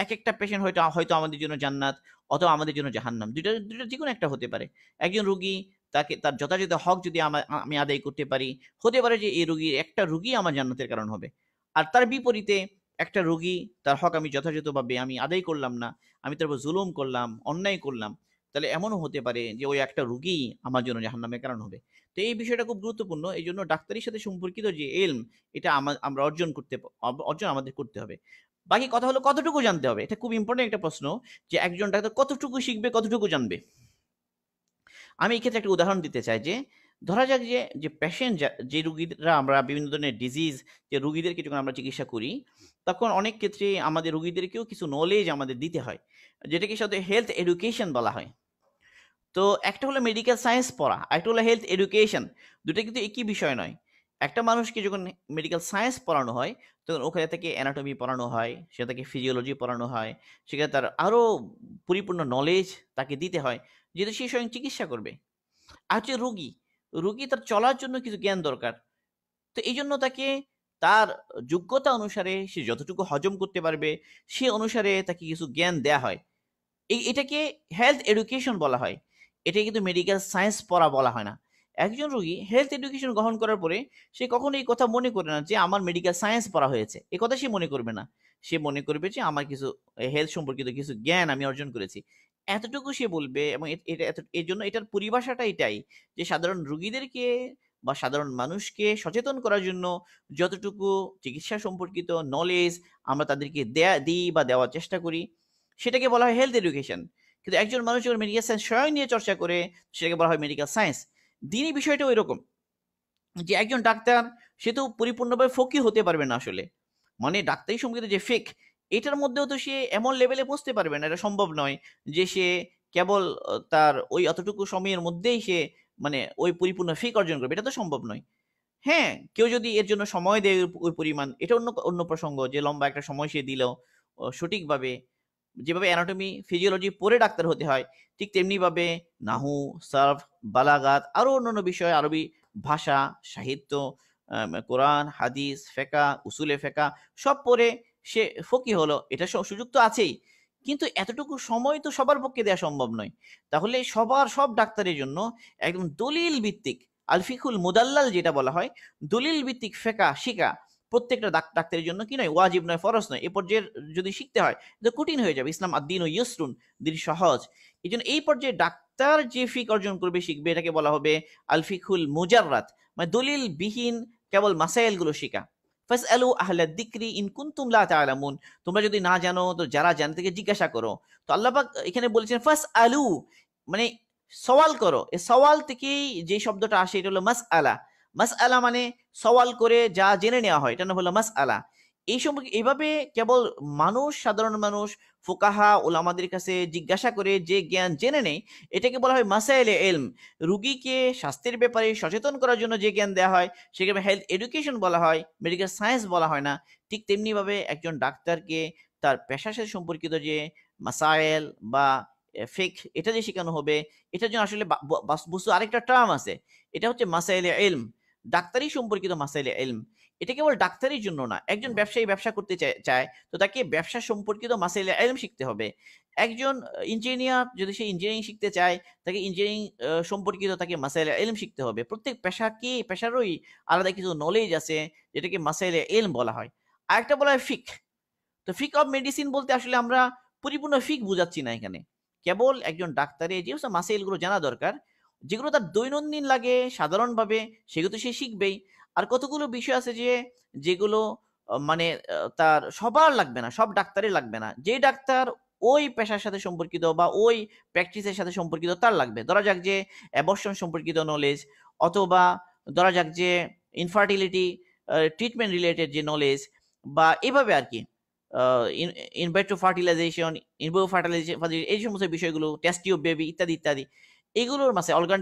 একেকটা পেশেন্ট হয়তো হয়তো আমাদের জন্য জান্নাত, অথবা আমাদের জন্য জাহান্নাম। ২ টা যেকোনো একটা হতে পারে। একজন রোগী, তাকে তার যথাযথ হক যদি আমি আদায় করতে পারি, হতে পারে যে এই রোগীর একটা রোগী আমার জান্নাতের কারণ হবে। আর তার বিপরীতে একটা রোগী, তার হক আমি যথাযথভাবে আমি আদায় করলাম না, আমি তার উপর জুলুম করলাম, অন্যায় করলাম, তাহলে এমনও হতে পারে যে ওই একটা রোগী আমার জন্য জাহান্নামের কারণ হবে। তো এই বিষয়টা খুব গুরুত্বপূর্ণ। এইজন্য ডাক্তারির সাথে সম্পর্কিত যে ইলম, এটা আমরা অর্জন আমাদের করতে হবে। বাকি কথা হলো কতটুকু জানতে হবে? এটা খুব ইম্পোর্টেন্ট একটা প্রশ্ন, যে একজন ডাক্তার কতটুকু শিখবে, কতটুকু জানবে? আমি এক্ষেত্রে একটা উদাহরণ দিতে চাই যে, ধরা যাক যে, পেশেন্ট যে রুগীরা আমরা বিভিন্ন ধরনের ডিজিজ, যে রুগীদেরকে যখন আমরা চিকিৎসা করি, তখন অনেক ক্ষেত্রে আমাদের রুগীদেরকেও কিছু নলেজ আমাদের দিতে হয়। যেটাকে সাথে হেলথ এডুকেশন বলা হয়। তো একটা হলো মেডিকেল সায়েন্স পড়া, আরেকটা হলো হেলথ এডুকেশন। ২ টা কিন্তু একই বিষয় নয়। একটা মানুষকে যখন মেডিকেল সায়েন্স পড়ানো হয়, তখন ওখানে থেকে অ্যানাটমি পড়ানো হয়, সেটা থেকে ফিজিওলজি পড়ানো হয়। সেখানে তার আরো পরিপূর্ণ নলেজ তাকে দিতে হয়, যেহেতু সে স্বয়ং চিকিৎসা করবে। আর হচ্ছে রুগী, রুগী তার চলার জন্য কিছু জ্ঞান দরকার। তো এইজন্য তাকে তার যোগ্যতা অনুসারে সে যতটুকু হজম করতে পারবে, সে অনুসারে তাকে কিছু জ্ঞান দেয়া হয়। এটাকে হেলথ এডুকেশন বলা হয়। এটা কিন্তু মেডিকেল সায়েন্স পড়া বলা হয় না। একজন রোগী হেলথ এডুকেশন গ্রহণ করার পরে সে কখনো এই কথা মনে করে না যে আমার মেডিকেল সায়েন্স পড়া হয়েছে। এ কথা সে মনে করবে না। সে মনে করবে যে আমার কিছু হেলথ সম্পর্কিত কিছু জ্ঞান আমি অর্জন করেছি। এতটুকু সে বলবে, এবং এর জন্য এটার পরিভাষাটা এটাই, যে সাধারণ রোগীদেরকে বা সাধারণ মানুষকে সচেতন করার জন্য যতটুকু চিকিৎসা সম্পর্কিত নলেজ আমরা তাদেরকে দিই বা দেওয়ার চেষ্টা করি, সেটাকে বলা হয় হেলথ এডুকেশন। কিন্তু একজন মানুষ যখন মেডিকেল সায়েন্স স্বয়ং নিয়ে চর্চা করে, সেটাকে বলা হয় মেডিকেল সায়েন্স। দিনই বিষয়টা ওই রকম, যে একজন ডাক্তার, সে তো পরিপূর্ণভাবে ফকি হতে পারবে না আসলে। মানে ডাক্তারি সম্পর্কিত যে ফিক, এটার মধ্যেও তো সে এমন লেভেলে পৌঁছতে পারবে না, এটা সম্ভব নয় যে সে কেবল তার ওই অতটুকু সময়ের মধ্যেই সে মানে ওই পরিপূর্ণ ফিক অর্জন করবে, এটা তো সম্ভব নয়। হ্যাঁ, কেউ যদি এর জন্য সময় দেয় ওই পরিমাণ, এটা অন্য অন্য প্রসঙ্গ, যে লম্বা একটা সময় সে দিল সঠিকভাবে, যেভাবে অ্যানাটমি ফিজিওলজি পড়ে ডাক্তার হতে হয়, ঠিক তেমনিভাবে নাহু, সার্ফ, বালাগাত, আরও অন্যান্য বিষয়, আরবি ভাষা, সাহিত্য, কোরআন, হাদিস, ফেকা, উসুলে ফেকা সব পড়ে সে ফকি হলো, এটা সুযোগ তো আছেই। কিন্তু এতটুকু সময় তো সবার পক্ষে দেওয়া সম্ভব নয়। তাহলে সব ডাক্তারের জন্য একদম দলিল ভিত্তিক আল ফিকুল মুদাল্লাল যেটা বলা হয়, দলিল ভিত্তিক ফেকা শিখা প্রত্যেকটা ডাক্তারের জন্য কি নয়, ওয়াজিব নয়, ফরজ নয়। এ পর্যায়ে যদি শিখতে হয় তো কঠিন হয়ে যাবে। ইসলাম আদ্দিন ও ইয়সরুন, দিন সহজ। এই জন্য এই পর্যায়ে ডাক্তার যে ফিক অর্জন করবে, শিখবে, এটাকে বলা হবে আল ফিকুল মুজাররাত, মানে দলিল বিহীন কেবল মাসাইল গুলো শিখা। ফাসআলু আহলা যিকরি ইন কুনতুম লা তা'লামুন, তোমরা যদি না জানো তো যারা জানে থেকে জিজ্ঞাসা করো। তো আল্লাহ পাক এখানে বলেছেন ফাসআলু, মানে সওয়াল করো। এই সওয়াল থেকেই যে শব্দটা আসে এটা হলো মাসআলা। মাসআলা মানে সওয়াল করে যা জেনে নেওয়া হয়, এটা না হলো মাসআলা। এই সম্পর্কে এইভাবে কেবল মানুষ, সাধারণ মানুষ, ফুকাহা ওলামাদের কাছে জিজ্ঞাসা করে যে জ্ঞান জেনে নেয়, এটাকে বলা হয় মাসাইলে ইলম। রুগীকে স্বাস্থ্যের ব্যাপারে সচেতন করার জন্য যে জ্ঞান দেওয়া হয় সেটাকে হেলথ এডুকেশন বলা হয়, মেডিকেল সায়েন্স বলা হয় না। ঠিক তেমনিভাবে একজন ডাক্তারকে তার পেশার সাথে সম্পর্কিত যে মাসাইল বা ফিক, এটা যে শেখানো হবে, এটার জন্য আসলে বস্তু আরেকটা টার্ম আছে, এটা হচ্ছে মাসাইলে ইলম, ডাক্তারি সম্পর্কিত মাসাইলে ইলম। এটা কেবল ডাক্তারির জন্য না, একজন ব্যবসায়ী ব্যবসা করতে চায় তো তাকে ব্যবসা সম্পর্কিত মাসাইলে ইলম শিখতে হবে। একজন ইঞ্জিনিয়ার যদি সে ইঞ্জিনিয়ারিং শিখতে চায়, তাকে ইঞ্জিনিয়ারিং সম্পর্কিত তাকে মাসাইলে ইলম শিখতে হবে। প্রত্যেক পেশারই আলাদা কিছু নলেজ আছে, যেটাকে মাসাইলে ইলম বলা হয়। আরেকটা বলা হয় ফিক। তো ফিক অফ মেডিসিন বলতে আসলে আমরা পরিপূর্ণ ফিক বুঝাচ্ছি না এখানে, কেবল একজন ডাক্তারের যে সমস্ত মাসাইলগুলো জানা দরকার, যেগুলো তার দৈনন্দিন লাগে সাধারণভাবে, সেগুলো তো সে শিখবেই। আর কতগুলো বিষয় আছে যেগুলো মানে তার সবার লাগবে না, সব ডাক্তারের লাগবে না। যে ডাক্তার ওই পেশার সাথে সম্পর্কিত বা ওই প্র্যাকটিসের সাথে সম্পর্কিত তার লাগবে। ধরা যাক যে অ্যাবর্শন সম্পর্কিত নলেজ, অথবা ধরা যাক যে ইনফার্টিলিটি ট্রিটমেন্ট রিলেটেড যে নলেজ, বা এভাবে আর কি ইন ভাইট্রো ফার্টিলাইজেশন, ইনভো ফার্টিলাইজেশন, এই সমস্ত বিষয়গুলো, টেস্ট টিউব বেবি ইত্যাদি ইত্যাদি, এগুলোর মাসে অর্গান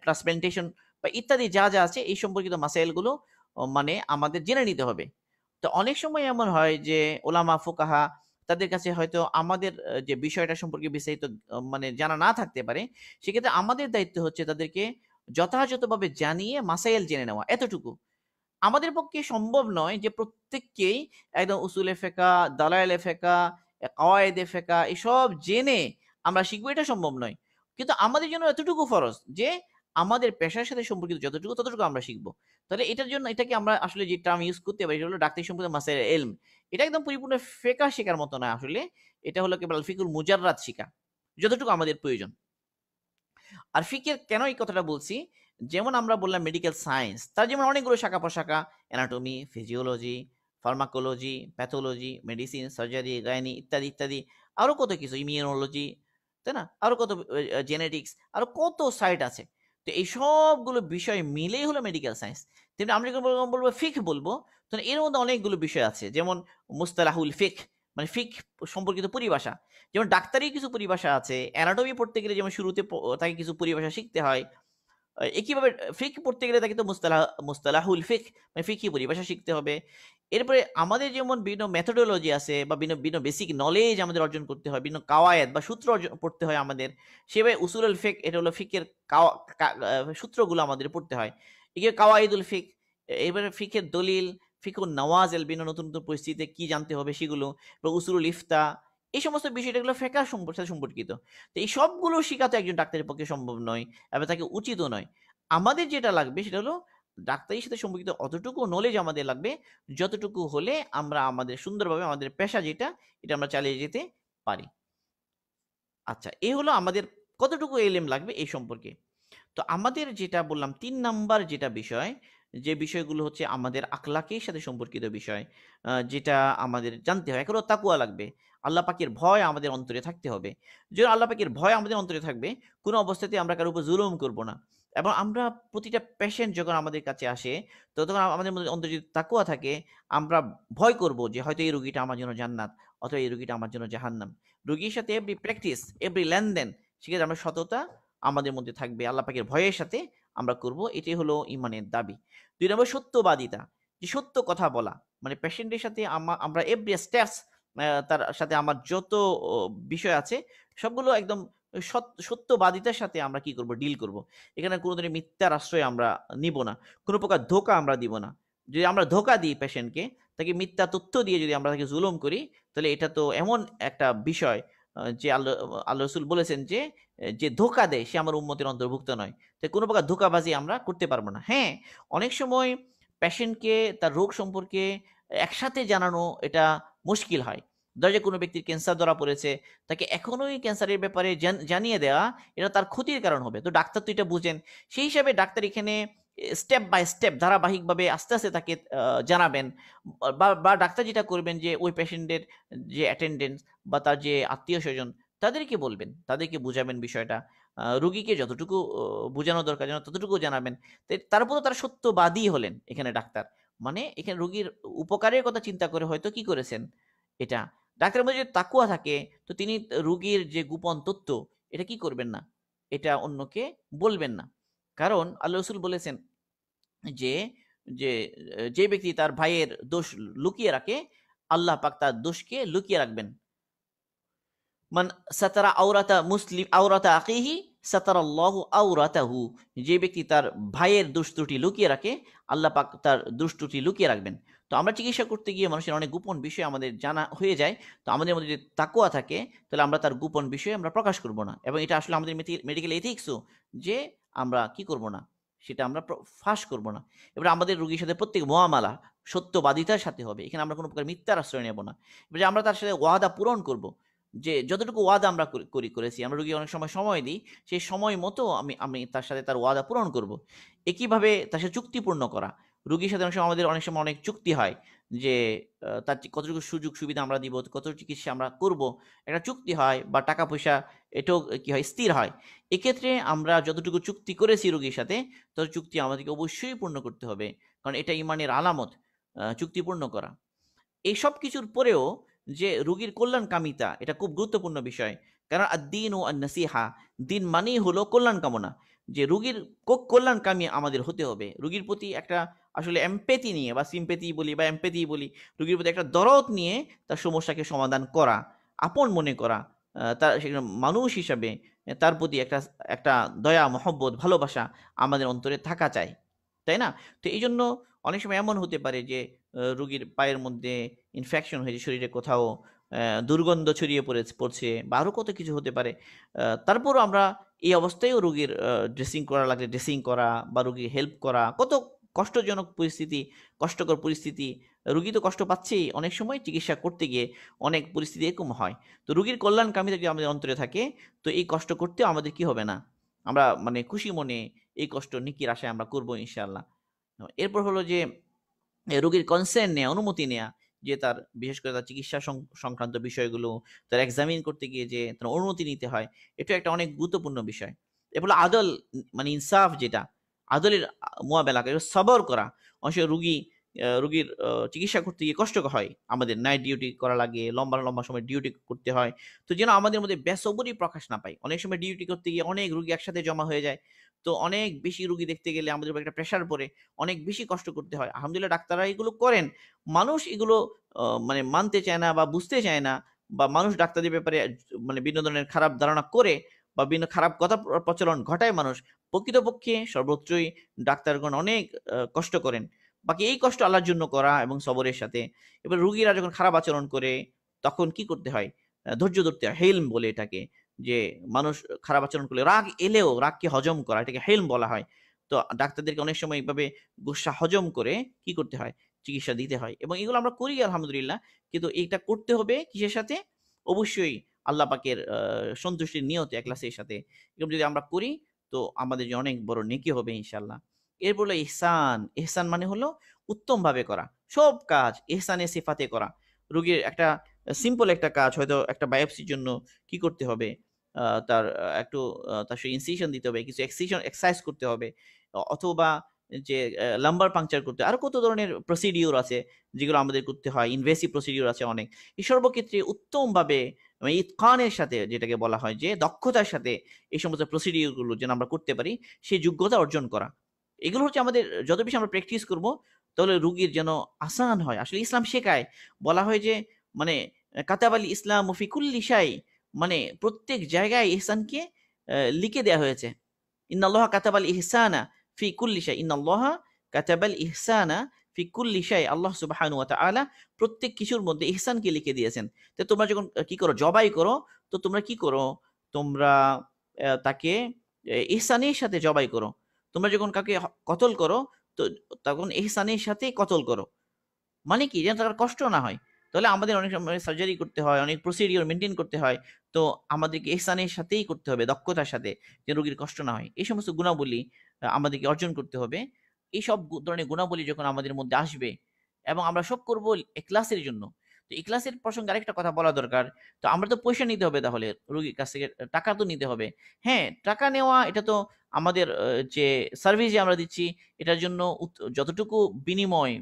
ট্রান্সপ্লান্টেশন বা ইত্যাদি যা যা আছে এই সম্পর্কিত মাসাইলগুলো মানে আমাদের জেনে নিতে হবে। তো অনেক সময় এমন হয় যে ওলামা ফুকাহা তাদের কাছে হয়তো আমাদের যে বিষয়টা সম্পর্কে বিস্তারিত মানে জানা না থাকতে পারে, সেক্ষেত্রে আমাদের দায়িত্ব হচ্ছে তাদেরকে যথাযথভাবে জানিয়ে মাসাইল জেনে নেওয়া, এতটুকু। আমাদের পক্ষে সম্ভব নয় যে প্রত্যেককেই একদম উসুলে ফেকা, দালায়েলে ফেকা, কাওয়ায়েদে ফেকা এসব জেনে আমরা শিখবো, এটা সম্ভব নয়। কিন্তু আমাদের জন্য এতটুকু ফরজ যে আমাদের পেশার সাথে সম্পর্কিত যতটুকু ততটুকু আমরা শিখবো। তাহলে এটার জন্য এটাকে আমরা আসলে যে টার্ম ইউজ করতে পারি সেটা হলো ডাক্তারি সম্পর্কিত মাসাইল ইলম। এটা একদম পরিপূর্ণ ফেকা শেখার মতো না আসলে, এটা হলো কেবল ফিকুল মুজাররাদ শিখা, যতটুকু আমাদের প্রয়োজন। আর ফিকের কেন এই কথাটা বলছি, যেমন আমরা বললাম মেডিকেল সায়েন্স, তার যেমন অনেকগুলো শাখা প্রশাখা, anatomy, physiology, pharmacology, pathology, medicine, surgery, gynae ইত্যাদি ইত্যাদি, আরো কত কিছু, ইমিউনোলজি, তাই না, আরো কত জেনেটিক্স, আরো কত সাইট আছে। তো এই সবগুলো বিষয় মিলেই হলো মেডিকেল সায়েন্স। তেমনি আমরা যখন বলবো ফিক বলবো, তখন এর মধ্যে অনেকগুলো বিষয় আছে, যেমন মুস্তালাহুল ফিক, মানে ফিক সম্পর্কিত পরিভাষা। যেমন ডাক্তারি কিছু পরিভাষা আছে, অ্যানাটমি পড়তে গেলে যেমন শুরুতে তাকে কিছু পরিভাষা শিখতে হয়, একইভাবে ফিক পড়তে গেলে তাকে তো মুস্তালাহুল ফিক, মানে ফিকহি পরিভাষা শিখতে হবে। এরপরে আমাদের যেমন বিভিন্ন মেথোডোলজি আছে বা ভিন্ন ভিন্ন বেসিক নলেজ আমাদের অর্জন করতে হয়, বিভিন্ন কাওয়ায়েদ বা সূত্র পড়তে হয় আমাদের। সেভাবে উসুলুল ফিক, এটা হলো ফিকের সূত্রগুলো আমাদের পড়তে হয়। এগুলো কাওয়াইদুল ফিক। এবারে ফিকের দলিল, ফিকুন নওয়াজেল, বিভিন্ন নতুন নতুন পরিস্থিতিতে কি জানতে হবে সেগুলো, বা উসুলুল ইফতা, এই সমস্ত বিষয়গুলো ফেকা সাথে সম্পর্কিত। তো এই সবগুলো শিখা তো একজন ডাক্তারের পক্ষে সম্ভব নয়, এবং তাকে উচিতও নয়। আমাদের যেটা লাগবে সেটা হলো ডাক্তারির সাথে সম্পর্কিত অতটুকু নলেজ আমাদের লাগবে, যতটুকু হলে আমরা আমাদের সুন্দরভাবে আমাদের পেশা যেটা, এটা আমরা চালিয়ে যেতে পারি। আচ্ছা, এই হলো আমাদের কতটুকু এলেম লাগবে এই সম্পর্কে। তো আমাদের যেটা বললাম ৩ নাম্বার যেটা বিষয়, যে বিষয়গুলো হচ্ছে আমাদের আখলাকের সাথে সম্পর্কিত বিষয়, যেটা আমাদের জানতে হয়। এক হলো তাকওয়া লাগবে। আল্লাহ পাকের ভয় আমাদের অন্তরে থাকতে হবে। যখন আল্লাহ পাকের ভয় আমাদের অন্তরে থাকবে, কোনো অবস্থাতেই আমরা কারো উপর জুলুম করব না। এবং আমরা প্রতিটা পেশেন্ট যখন আমাদের কাছে আসে, তো তখন আমাদের মধ্যে অন্তরে যদি তাকওয়া থাকে, আমরা ভয় করব যে হয়তো এই রোগীটা আমার জন্য জান্নাত, অথবা এই রোগীটা আমার জন্য জাহান্নাম। রোগীর সাথে এভরি প্র্যাকটিস, এভরি লেনদেন, সেক্ষেত্রে আমরা সততা আমাদের মধ্যে থাকবে, আল্লাহ পাকের ভয়ের সাথে আমরা করব, এটাই হলো ইমানের দাবি। 2 নম্বর সত্যবাদিতা, যে সত্য কথা বলা, মানে পেশেন্টের সাথে আমরা এভরি স্টেপস, তার সাথে আমার যত বিষয় আছে সবগুলো একদম সত্যবাদিতার সাথে আমরা কি করব, ডিল করব। এখানে কোনো ধরনের মিথ্যার আশ্রয় আমরা নিব না, কোনো প্রকার ধোঁকা আমরা দিব না। যদি আমরা ধোঁকা দিই পেশেন্টকে, তাকে মিথ্যা তথ্য দিয়ে যদি আমরা তাকে জুলুম করি, তাহলে এটা তো এমন একটা বিষয় যে আল্লাহ রসুল বলেছেন যে যে ধোঁকা দেয় সে আমার উম্মতের অন্তর্ভুক্ত নয়। তাই কোনো প্রকার ধোঁকাবাজি আমরা করতে পারবো না। হ্যাঁ, অনেক সময় পেশেন্টকে তার রোগ সম্পর্কে একসাথে জানানো এটা মুশকিল হয়। ধরা যায় কোনো ব্যক্তির ক্যান্সার ধরা পড়েছে, তাকে এখনোই ক্যান্সারের ব্যাপারে জানিয়ে দেওয়া এটা তার ক্ষতির কারণ হবে। তো ডাক্তার তো এটা বুঝেন, সেই হিসাবে ডাক্তার এখানে স্টেপ বাই স্টেপ ধারাবাহিকভাবে আস্তে আস্তে তাকে জানাবেন, বা ডাক্তার যেটা করবেন যে ওই পেশেন্টের যে অ্যাটেন্ডেন্স বা তার যে আত্মীয় স্বজন তাদেরকে বলবেন, তাদেরকে বুঝাবেন বিষয়টা, রুগীকে যতটুকু বোঝানো দরকার যেন ততটুকু জানাবেন। তারপরও তারা সত্যবাদী হলেন এখানে ডাক্তার, মানে এখানে রুগীর উপকারের কথা চিন্তা করে হয়তো কি করেছেন এটা। ডাক্তারের মধ্যে যদি তাকুয়া থাকে, তো তিনি রুগীর যে গোপন তথ্য এটা কি করবেন না, এটা অন্যকে বলবেন না। কারণ আল্লাহ রসুল বলেছেন যে যে যে ব্যক্তি তার ভাইয়ের দোষ লুকিয়ে রাখে, আল্লাহ পাক তার দোষকে লুকিয়ে রাখবেন। মান সাতারা আওরাতা মুসলিম আওরাতা আকিহি সাতারাল্লাহু আওরাতাহু, যে ব্যক্তি তার ভাইয়ের দোষ ত্রুটি লুকিয়ে রাখে, আল্লাহ পাক তার দোষ ত্রুটি লুকিয়ে রাখবেন। তো আমরা চিকিৎসা করতে গিয়ে মানুষের অনেক গোপন বিষয় আমাদের জানা হয়ে যায়। তো আমাদের মধ্যে যদি তাকওয়া থাকে, তাহলে আমরা তার গোপন বিষয় আমরা প্রকাশ করব না, এবং এটা আসলে আমাদের মেডিকেল এথিক্সও, যে আমরা কি করব না, সেটা আমরা ফাঁস করব না। এবার আমাদের রোগীর সাথে প্রত্যেক মুআমালা সত্যবাদিতার সাথে হবে, এখানে আমরা কোনো প্রকার মিথ্যার আশ্রয় নেব না। এবার আমরা তার সাথে ওয়াদা পূরণ করব, যে যতটুকু ওয়াদা আমরা করেছি, আমরা রোগী অনেক সময় সময় দিই, সেই সময় মতো আমি আমি তার সাথে তার ওয়াদা পূরণ করব। একইভাবে তার সাথে চুক্তিপূর্ণ করা, রোগীর সাথে অনেক সময় অনেক চুক্তি হয় যে তার কতটুকু সুযোগ সুবিধা আমরা দিব, কত চিকিৎসা আমরা করব, একটা চুক্তি হয়, বা টাকা পয়সা এটাও কি হয়, স্থির হয়। এক্ষেত্রে আমরা যতটুকু চুক্তি করেছি রোগীর সাথে, তত চুক্তি আমাদেরকে অবশ্যই পূর্ণ করতে হবে, কারণ এটা ইমানের আলামত, চুক্তি পূর্ণ করা। এই সব কিছুর পরেও যে রোগীর কল্যাণকামিতা, এটা খুব গুরুত্বপূর্ণ বিষয়। কারণ আদ-দীন ও আন-নাসিহা, দিন মানেই হলো কল্যাণ কামনা, যে রোগীর কল্যাণকামী আমাদের হতে হবে। রোগীর প্রতি একটা আসলে এমপ্যাথি নিয়ে, বা সিম্প্যাথি বলি বা এমপ্যাথি বলি, রোগীর প্রতি একটা দরদ নিয়ে তার সমস্যাকে সমাধান করা, আপন মনে করা, তার সেখানে মানুষ হিসাবে তার প্রতি একটা একটা দয়া, মহব্বত, ভালোবাসা আমাদের অন্তরে থাকা চাই, তাই না? তো এই জন্য অনেক সময় এমন হতে পারে যে রোগীর পায়ের মধ্যে ইনফেকশন হয়েছে, শরীরে কোথাও দুর্গন্ধ ছড়িয়ে পড়ছে, বা আরও কত কিছু হতে পারে। তারপরও আমরা এই অবস্থায়ও রোগীর ড্রেসিং করা লাগলে ড্রেসিং করা, বা রোগীর হেল্প করা, কত কষ্টজনক পরিস্থিতি, কষ্টকর পরিস্থিতি, রোগী তো কষ্ট পাচ্ছেই, অনেক সময় চিকিৎসা করতে গিয়ে অনেক পরিস্থিতি এরকম হয়। তো রোগীর কল্যাণকামীতা যদি আমাদের অন্তরে থাকে, তো এই কষ্ট করতেও আমাদের কি হবে না, আমরা মানে খুশি মনে এই কষ্ট নিকির আশায় আমরা করবো ইনশাআল্লাহ। এরপর হলো যে রোগীর কনসেন্ট নেয়া, অনুমতি নেয়া, যে তার বিশেষ করে তার চিকিৎসা সংক্রান্ত বিষয়গুলো তার এক্সামিন করতে গিয়ে যে তার অনুমতি নিতে হয়, এটা একটা অনেক গুরুত্বপূর্ণ বিষয়। এগুলো আদল, মানে ইনসাফ, যেটা আদলের মোয়াবেলা করে সবর করা। অনেক সময় রুগীর চিকিৎসা করতে গিয়ে কষ্ট হয়, আমাদের নাইট ডিউটি করা লাগে, লম্বা লম্বা সময় ডিউটি করতে হয়। তো যেন আমাদের মধ্যে বেসবরি প্রকাশ না পায়, অনেক সময় ডিউটি করতে গিয়ে অনেক রুগী একসাথে জমা হয়ে যায়। তো অনেক বেশি রুগী দেখতে গেলে আমাদের উপর একটা প্রেশার পড়ে, অনেক বেশি কষ্ট করতে হয়। আলহামদুলিল্লাহ ডাক্তাররা এগুলো করেন, মানুষ এগুলো মানে মানতে চায় না বা বুঝতে চায় না, বা মানুষ ডাক্তারদের ব্যাপারে মানে বিভিন্ন ধরনের খারাপ ধারণা করে, বা বিভিন্ন খারাপ কথা প্রচলন ঘটায় মানুষ। প্রকৃতপক্ষে সর্বত্রই ডাক্তারগণ অনেক কষ্ট করেন। বাকি এই কষ্ট আল্লাহর জন্য করা এবং সবরের সাথে। এবার রুগীরা যখন খারাপ আচরণ করে, তখন কি করতে হয়, ধৈর্য ধরতে হয়, হেলম বলে এটাকে। যে মানুষ খারাপ আচরণ করলে, রাগ এলেও রাগকে হজম করা, এটাকে হেলম বলা হয়। তো ডাক্তারদেরকে অনেক সময় এইভাবে গুসা হজম করে কি করতে হয়, চিকিৎসা দিতে হয়, এবং এগুলো আমরা করি আলহামদুলিল্লাহ। কিন্তু এটা করতে হবে কিসের সাথে, অবশ্যই আল্লাহ পাকের সন্তুষ্টির নিয়তে, একলাসের সাথে। এরকম যদি আমরা করি, তো আমাদের যে অনেক বড় নেকি হবে ইনশাল্লাহ। এরপর হলো ইহসান। ইহসান মানে হলো উত্তম ভাবে করা, সব কাজ ইহসানে সিফাতে করা। রোগীর একটা সিম্পল একটা কাজ, হয়তো একটা বায়োপসির জন্য কি করতে হবে, তার একটু তার সে ইনসিশন দিতে হবে, কিছু এক্সারসাইজ করতে হবে, অথবা যে লাম্বার পাংচার করতে, আরো কত ধরনের প্রসিডিউর আছে যেগুলো আমাদের করতে হয়, ইনভেসিভ প্রসিডিউর আছে অনেক। এই সর্বক্ষেত্রে উত্তমভাবে এবং ইতকানের সাথে, যেটাকে বলা হয় যে দক্ষতার সাথে এই সমস্ত প্রসিডিউরগুলো যেন আমরা করতে পারি, সেই যোগ্যতা অর্জন করা। এগুলো হচ্ছে আমাদের, যত বেশি আমরা প্র্যাকটিস করব তাহলে রুগীর যেন আসান হয়। আসলে ইসলাম শেখায়, বলা হয় যে মানে কাতাবাল ইসলাম ফি কুল্লি শাই, মানে প্রত্যেক জায়গায় ইহসানকে লিখে দেয়া হয়েছে। ইন্নাল্লাহ কাতাবাল ইহসানা ফি কুল্লি শাই, ইন্নাল্লাহ কাতাবাল ইহসানা ফি কুল্লি শাই, আল্লাহ সুবহানাহু ওয়া তাআলা প্রত্যেক কিছুর মধ্যে ইহসানকে লিখে দিয়েছেন। তো তোমরা যখন কি করো, জবাই করো, তো তোমরা কি করো, তোমরা তাকে ইহসানের সাথে জবাই করো। তোমরা যখন কাউকে কতল করো, তো তখন ইহসানের সাথেই কতল করো। মানে কি, যেন তার কষ্ট না হয়। তাহলে আমাদের অনেক সময় সার্জারি করতে হয়, অনেক প্রসিডিওর মেনটেন করতে হয়। তো আমাদেরকে ইহসানের সাথেই করতে হবে, দক্ষতার সাথে, যেন রোগীর কষ্ট না হয়। এই সমস্ত গুণাবলী আমাদেরকে অর্জন করতে হবে। এইসব ধরনের গুণাবলী যখন আমাদের মধ্যে আসবে, এবং আমরা সব করব ইখলাসের জন্য। তো ইখলাসের প্রসঙ্গে আরেকটা কথা বলা দরকার। তো আমরা তো পয়সা নিতে হবে, তাহলে রোগীর কাছ থেকে টাকা তো নিতে হবে। হ্যাঁ, টাকা নেওয়া এটা তো আমাদের যে সার্ভিস যে আমরা দিচ্ছি, এটার জন্য যতটুকু বিনিময়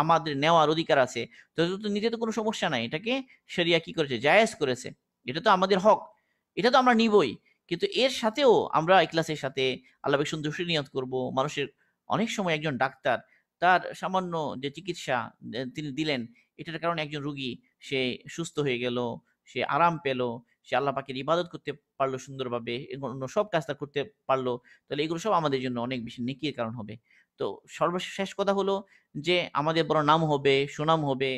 আমাদের নেওয়ার অধিকার আছে, ততটুকু নিতে তো কোনো সমস্যা নাই। এটাকে শরিয়া কি করেছে, জায়েজ করেছে। এটা তো আমাদের হক, এটা তো আমরা নিবই। কিন্তু এর সাথেও আমরা ইখলাসের সাথে আল্লাহর সন্তুষ্টি নিয়ত করব। মানুষের অনেক সময় একজন ডাক্তার তার সামান্য যে চিকিৎসা তিনি দিলেন, এটার কারণে একজন রুগী সে সুস্থ হয়ে গেল, সে আরাম পেল, সে আল্লাহ পাকের ইবাদত করতে পারলো সুন্দরভাবে, অন্য সব কাজ তার করতে পারলো। তাহলে এগুলো সব আমাদের জন্য অনেক বেশি নেকির কারণ হবে। তো সর্বশেষ কথা হলো যে আমাদের বড় নাম হবে, সুনাম হবে,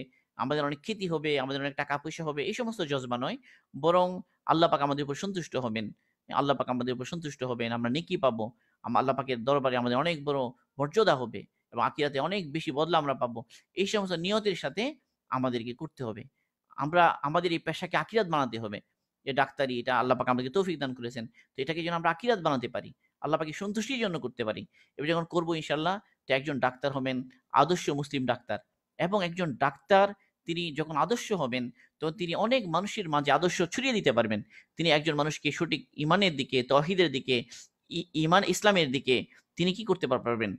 আমাদের অনেক খ্যাতি হবে, আমাদের অনেক টাকা পয়সা হবে, এই সমস্ত জজবা নয়। বরং আল্লাহ পাক আমাদের উপর সন্তুষ্ট হবেন। আল্লাহ পাক আমাদের উপর সন্তুষ্ট হবেন, আমরা নেকি পাবো। আল্লাহ পাকের দরবারে আমাদের অনেক বড় মর্যাদা হবে, এবং আখিরাতে অনেক বেশি বদলা আমরা পাবো। এই সমস্ত নিয়তের সাথে আমাদেরকে করতে হবে। আমরা আমাদের এই পেশাকে আখিরাত বানাতে হবে। যে ডাক্তারি, এটা আল্লাহ পাক আমাদেরকে তৌফিক দান করেছেন। তো এটাকে যেন আমরা আখিরাত বানাতে পারি, আল্লাহ পাকের সন্তুষ্টির জন্য করতে পারি। এবার যখন করবো ইনশাআল্লাহ, তো একজন ডাক্তার হবেন আদর্শ মুসলিম ডাক্তার। এবং একজন ডাক্তার তিনি যখন আদর্শ হবেন, তো তিনি অনেক মানুষের মাঝে আদর্শ ছড়িয়ে দিতে পারবেন। তিনি একজন মানুষকে সঠিক ইমানের দিকে, তৌহিদের দিকে, ইমান ইসলামের দিকে তিনি কি করতে পারবেন,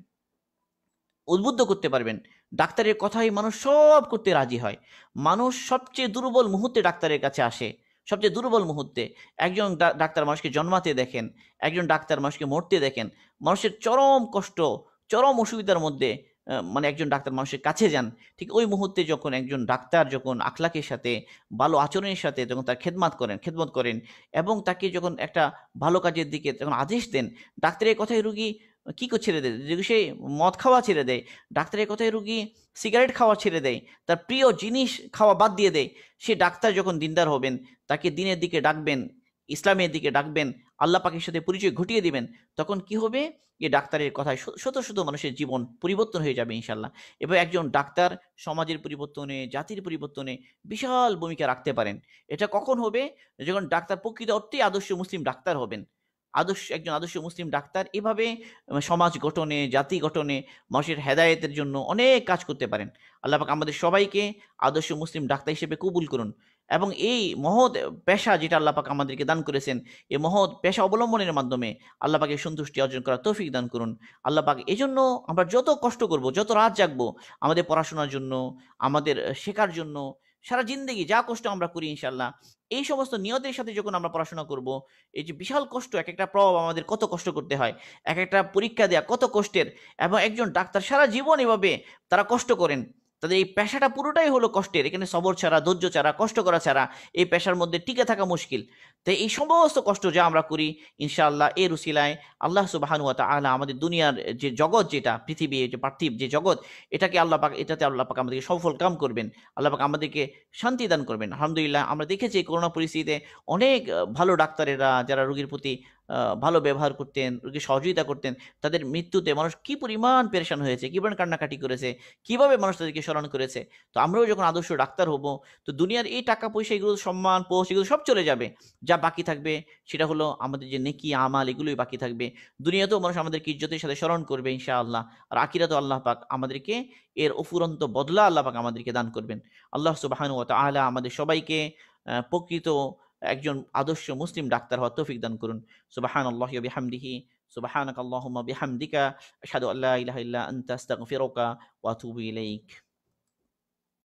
উদ্বুদ্ধ করতে পারবেন। ডাক্তারের কথাই মানুষ সব করতে রাজি হয়। মানুষ সবচেয়ে দুর্বল মুহূর্তে ডাক্তারের কাছে আসে, সবচেয়ে দুর্বল মুহূর্তে। একজন ডাক্তার মানুষকে জন্মাতে দেখেন, একজন ডাক্তার মানুষকে মরতে দেখেন। মানুষের চরম কষ্ট, চরম অসুবিধার মধ্যে মানে একজন ডাক্তার মানুষের কাছে যান। ঠিক ওই মুহূর্তে যখন একজন ডাক্তার যখন আখলাকের সাথে, ভালো আচরণের সাথে যখন তার খেদমত করেন, এবং তাকে যখন একটা ভালো কাজের দিকে যখন আদেশ দেন, ডাক্তারের কথায় রুগী কি করে ছেড়ে দেয়? যদি সে মদ খাওয়া ছেড়ে দেয়, ডাক্তারের কথায় রুগী সিগারেট খাওয়া ছেড়ে দেয়, তার প্রিয় জিনিস খাওয়া বাদ দিয়ে দেয়, সে ডাক্তার যখন দিনদার হবেন, তাকে দিনের দিকে ডাকবেন, ইসলামের দিকে ডাকবেন, আল্লাহ পাকের সাথে পরিচয় ঘটিয়ে দিবেন, তখন কি হবে? এই ডাক্তারের কথায় শত শত মানুষের জীবন পরিবর্তন হয়ে যাবে ইনশাল্লাহ। এবং একজন ডাক্তার সমাজের পরিবর্তনে, জাতির পরিবর্তনে বিশাল ভূমিকা রাখতে পারেন। এটা কখন হবে? যখন ডাক্তার প্রকৃত অর্থেই আদর্শ মুসলিম ডাক্তার হবেন। একজন আদর্শ মুসলিম ডাক্তার এভাবে সমাজ গঠনে, জাতি গঠনে, মানুষের হেদায়েতের জন্য অনেক কাজ করতে পারেন। আল্লাহ পাক আমাদের সবাইকে আদর্শ মুসলিম ডাক্তার হিসেবে কবুল করুন, এবং এই মহৎ পেশা যেটা আল্লাহ পাক আমাদেরকে দান করেছেন, এই মহৎ পেশা অবলম্বনের মাধ্যমে আল্লাহ পাকের সন্তুষ্টি অর্জন করার তৌফিক দান করুন। আল্লাহ পাক এজন্য আমরা যত কষ্ট করব, যত রাত জাগবো, আমাদের পড়াশোনার জন্য, আমাদের শেখার জন্য, সারা জিন্দেগি যা কষ্ট আমরা করি ইনশাল্লাহ, এই সমস্ত নিয়তের সাথে যখন আমরা পড়াশোনা করব, এই যে বিশাল কষ্ট, এক একটা প্রভাব আমাদের কত কষ্ট করতে হয়, এক একটা পরীক্ষা দেয়া কত কষ্টের। এবং একজন ডাক্তার সারা জীবন এভাবে তারা কষ্ট করেন, তাদের এই পেশাটা পুরোটাই হলো কষ্টের। এখানে সবর ছাড়া, ধৈর্য ছাড়া, কষ্ট করা ছাড়া এই পেশার মধ্যে টিকে থাকা মুশকিল। তাই এই সমস্ত কষ্ট যা আমরা করি, ইনশাআল্লাহ এর উসিলায় আল্লাহ সুবহানাহু ওয়া তাআলা আমাদের দুনিয়ার যে জগৎ, যেটা পৃথিবী, যে পার্থিব যে জগৎ, এটাকে আল্লাহ পাক, এটাতে আল্লাহ পাক আমাদেরকে সফল কাম করবেন, আল্লাহ পাক আমাদেরকে শান্তি দান করবেন। আলহামদুলিল্লাহ আমরা দেখেছি করোনা পরিস্থিতিতে অনেক ভালো ডাক্তারেরা যারা রোগীর প্রতি ভালো ব্যবহার করতেন, রোগীর সহযোগিতা করতেন, তাদের মৃত্যুতে মানুষ কি পরিমাণ পেরেশান হয়েছে, কি পরিমাণ কান্নাকাটি করেছে, কিভাবে মানুষ তাদেরকে স্মরণ করেছে। তো আমরাও যখন আদর্শ ডাক্তার হব, তো দুনিয়ার এই টাকা পয়সা, এগুলো সম্মান, পোস্ট, এগুলো সব চলে যাবে। যা বাকি থাকবে সেটা হলো আমাদের যে নেকি আমাল, এগুলোই বাকি থাকবে। দুনিয়াতেও মানুষ আমাদেরকে ইজ্জতের সাথে স্মরণ করবে ইনশাআল্লাহ, আর আখিরাতেও আল্লাহ পাক আমাদেরকে এর অফুরন্ত বদলা আল্লাহ পাক আমাদেরকে দান করবেন। আল্লাহ সুবহানাহু ওয়া তাআলা আমাদের সবাইকে প্রকৃত একজন আদর্শ মুসলিম ডাক্তার হওয়ার তৌফিক দান করুন। সুবহানাল্লাহি ওয়া বিহামদিহি, সুবহানাকাল্লাহুম্মা বিহামদিকা, আশহাদু আল্লা ইলাহা ইল্লা আনতা, আস্তাগফিরুকা ওয়া আতুবু ইলাইক।